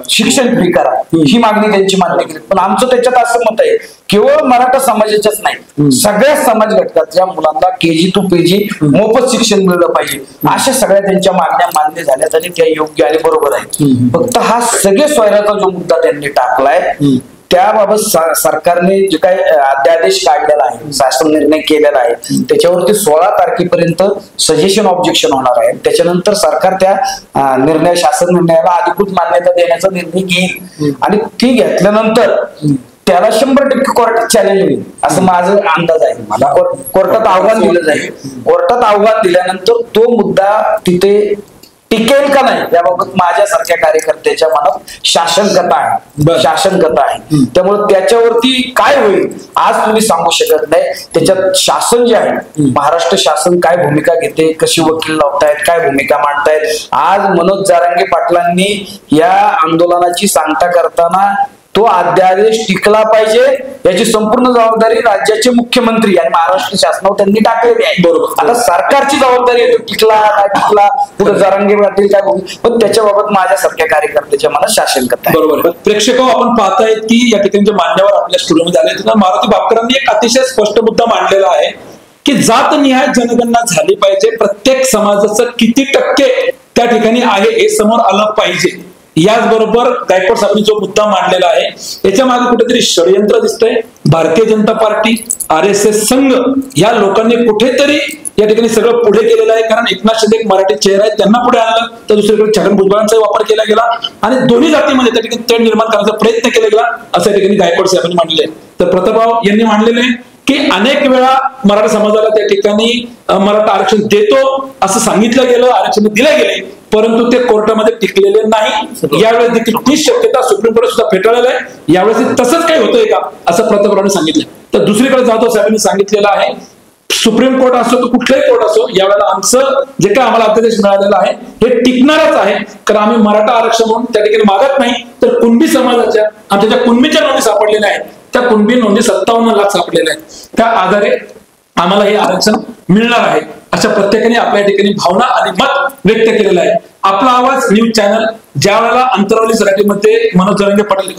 शिक्षण फ्री करा ही मागणी त्यांची मान्य केली. पण आमचं त्याच्यात असं मत आहे, केवळ मराठा समाजाच्याच नाही, सगळ्या समाज घटकातल्या मुलांना KG to PG मोफत शिक्षण मिळलं पाहिजे अशा सगळ्या त्यांच्या मागण्या मान्य झाल्यात आणि त्या योग्य आणि बरोबर आहे. फक्त हा सगळे सोयऱ्याचा जो मुद्दा त्यांनी टाकलाय त्याबाबत सरकारने जे काही अध्यादेश काढलेला आहे, शासन निर्णय केलेला आहे, त्याच्यावरती 16 तारखेपर्यंत सजेशन ऑब्जेक्शन होणार आहे. त्याच्यानंतर सरकार त्या शासन निर्णयाला अधिकृत मान्यता देण्याचा निर्णय घेईल आणि ती घेतल्यानंतर त्याला 100% कोर्टात चॅलेंज होईल असं माझं अंदाज आहे. मला कोर्टात आव्हान दिलं जाईल. कोर्टात आव्हान दिल्यानंतर तो मुद्दा तिथे टिकेल का नाही याबाबत माझ्यासारख्या कार्यकर्त्याच्या मनात शासनकता आहे. त्यामुळे त्याच्यावरती काय होईल आज तुम्ही सांगू शकत नाही. त्याच्यात शासन जे आहे, महाराष्ट्र शासन काय भूमिका घेते, कशी वकील लावतायत, काय भूमिका मांडतायत. आज मनोज जरांगे पाटलांनी या आंदोलनाची सांगता करताना तो अध्यादेश टिकला पाहिजे याची संपूर्ण जबाबदारी राज्याचे मुख्यमंत्री आणि महाराष्ट्र शासनावर त्यांनी टाकलेली आहे. बरोबर. आता सरकारची जबाबदारी आहे, तो टिकला काय टिकला, पुढे जरांगे पाटील काय बोलू, पण त्याच्याबाबत माझ्यासारख्या कार्यकर्त्याच्या मनात शासन करतात. बरोबर. प्रेक्षक आपण पाहतायत की या ठिकाणी मान्यवर आपल्या स्टुडिओमध्ये आले, मारुती बापकरांनी एक अतिशय स्पष्ट मुद्दा मांडलेला आहे की जातनिहाय जनगणना झाली पाहिजे, प्रत्येक समाजाचं किती टक्के त्या ठिकाणी आहे हे समोर आलं पाहिजे. याचबरोबर गायकवाड साहेबांनी जो मुद्दा मांडलेला आहे याच्या मागे कुठेतरी षडयंत्र दिसतंय. भारतीय जनता पार्टी, RSS संघ या लोकांनी कुठेतरी या ठिकाणी सगळं पुढे केलेलं आहे. कारण एकनाथ शिंदे एक मराठी चेहरा आहे, त्यांना पुढे आणलं तर दुसरीकडे छगन भुजबळांचा वापर केला गेला आणि दोन्ही जातीमध्ये त्या ठिकाणी तेढ निर्माण करण्याचा प्रयत्न केला गेला असं या ठिकाणी गायकवाड साहेबांनी मांडले. तर प्रतापराव यांनी मांडलेले की अनेक वेळा मराठा समाजाला त्या ठिकाणी मराठा आरक्षण देतो असं सांगितलं गेलं, आरक्षण दिले गेले, परंतु ते कोर्टामध्ये टिकलेले नाही. यावेळेस देखील तीच शक्यता सुप्रीम कोर्टात सुद्धा फेटाळलेलं आहे. यावेळेस तसंच काही होतंय का असं प्रतापरावांनी सांगितलं. तर दुसरीकडे जाधव साहेबांनी सांगितलेलं आहे सुप्रीम कोर्ट असो तर कुठलंही कोर्ट असो, यावेळेला आमचं जे काय आम्हाला अध्यादेश मिळालेला आहे हे टिकणारच आहे, कारण आम्ही मराठा आरक्षण म्हणून त्या ठिकाणी मागत नाही, तर कुणबी समाजाच्या आमच्या ज्या कुणबीच्या नोंदी सापडलेल्या आहेत त्या कुणबी नोंदी 57 लाख सापडलेल्या आहेत, त्या आधारे आम्हाला हे आरक्षण मिळणार आहे अशा प्रत्येकाने आपल्या ठिकाणी भावना आणि मत व्यक्त केलेलं आहे. आपला आवाज न्यूज चॅनल ज्या वेळेला अंतरावली सराटीमध्ये मनोज जरांगे पाटील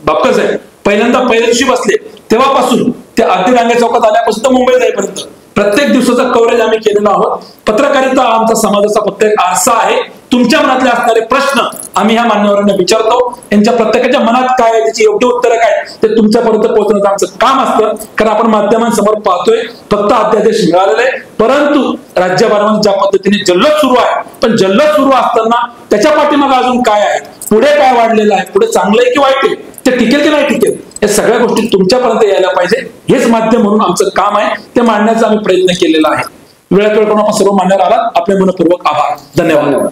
बापकर साहेब पहिल्या दिवशी बसले तेव्हापासून ते आधी रांगे चौकात आल्यापासून तर मुंबई जाईपर्यंत प्रत्येक दिवसाचा कव्हरेज आम्ही केलेलो आहोत. पत्रकारिता आमचा समाजाचा फक्त एक आरसा आहे. तुमच्या मनातले असणारे प्रश्न आम्ही ह्या मान्यवरांना विचारतो. यांच्या प्रत्येकाच्या मनात काय आहे, त्याची योग्य उत्तरं काय ते तुमच्यापर्यंत पोहोचण्याचं आमचं काम असतं. कारण आपण माध्यमांसमोर पाहतोय फक्त अध्यादेश मिळालेले आहे, परंतु राज्यभरामध्ये ज्या पद्धतीने जल्लोष सुरू आहे, पण जल्लोष सुरू असताना त्याच्या पाठीमागे अजून काय आहे, पुढे काय वाढलेलं आहे, पुढे चांगलं आहे की वाईट आहे, ते टिकेल की नाही टिकेल, या सगळ्या गोष्टी तुमच्यापर्यंत यायला पाहिजे. हेच माध्यम म्हणून आमचं काम आहे, ते मांडण्याचा आम्ही प्रयत्न केलेला आहे. वेळात वेळ करून आपण सर्व मान्यवर आलात, आपले मनपूर्वक आभार. धन्यवाद.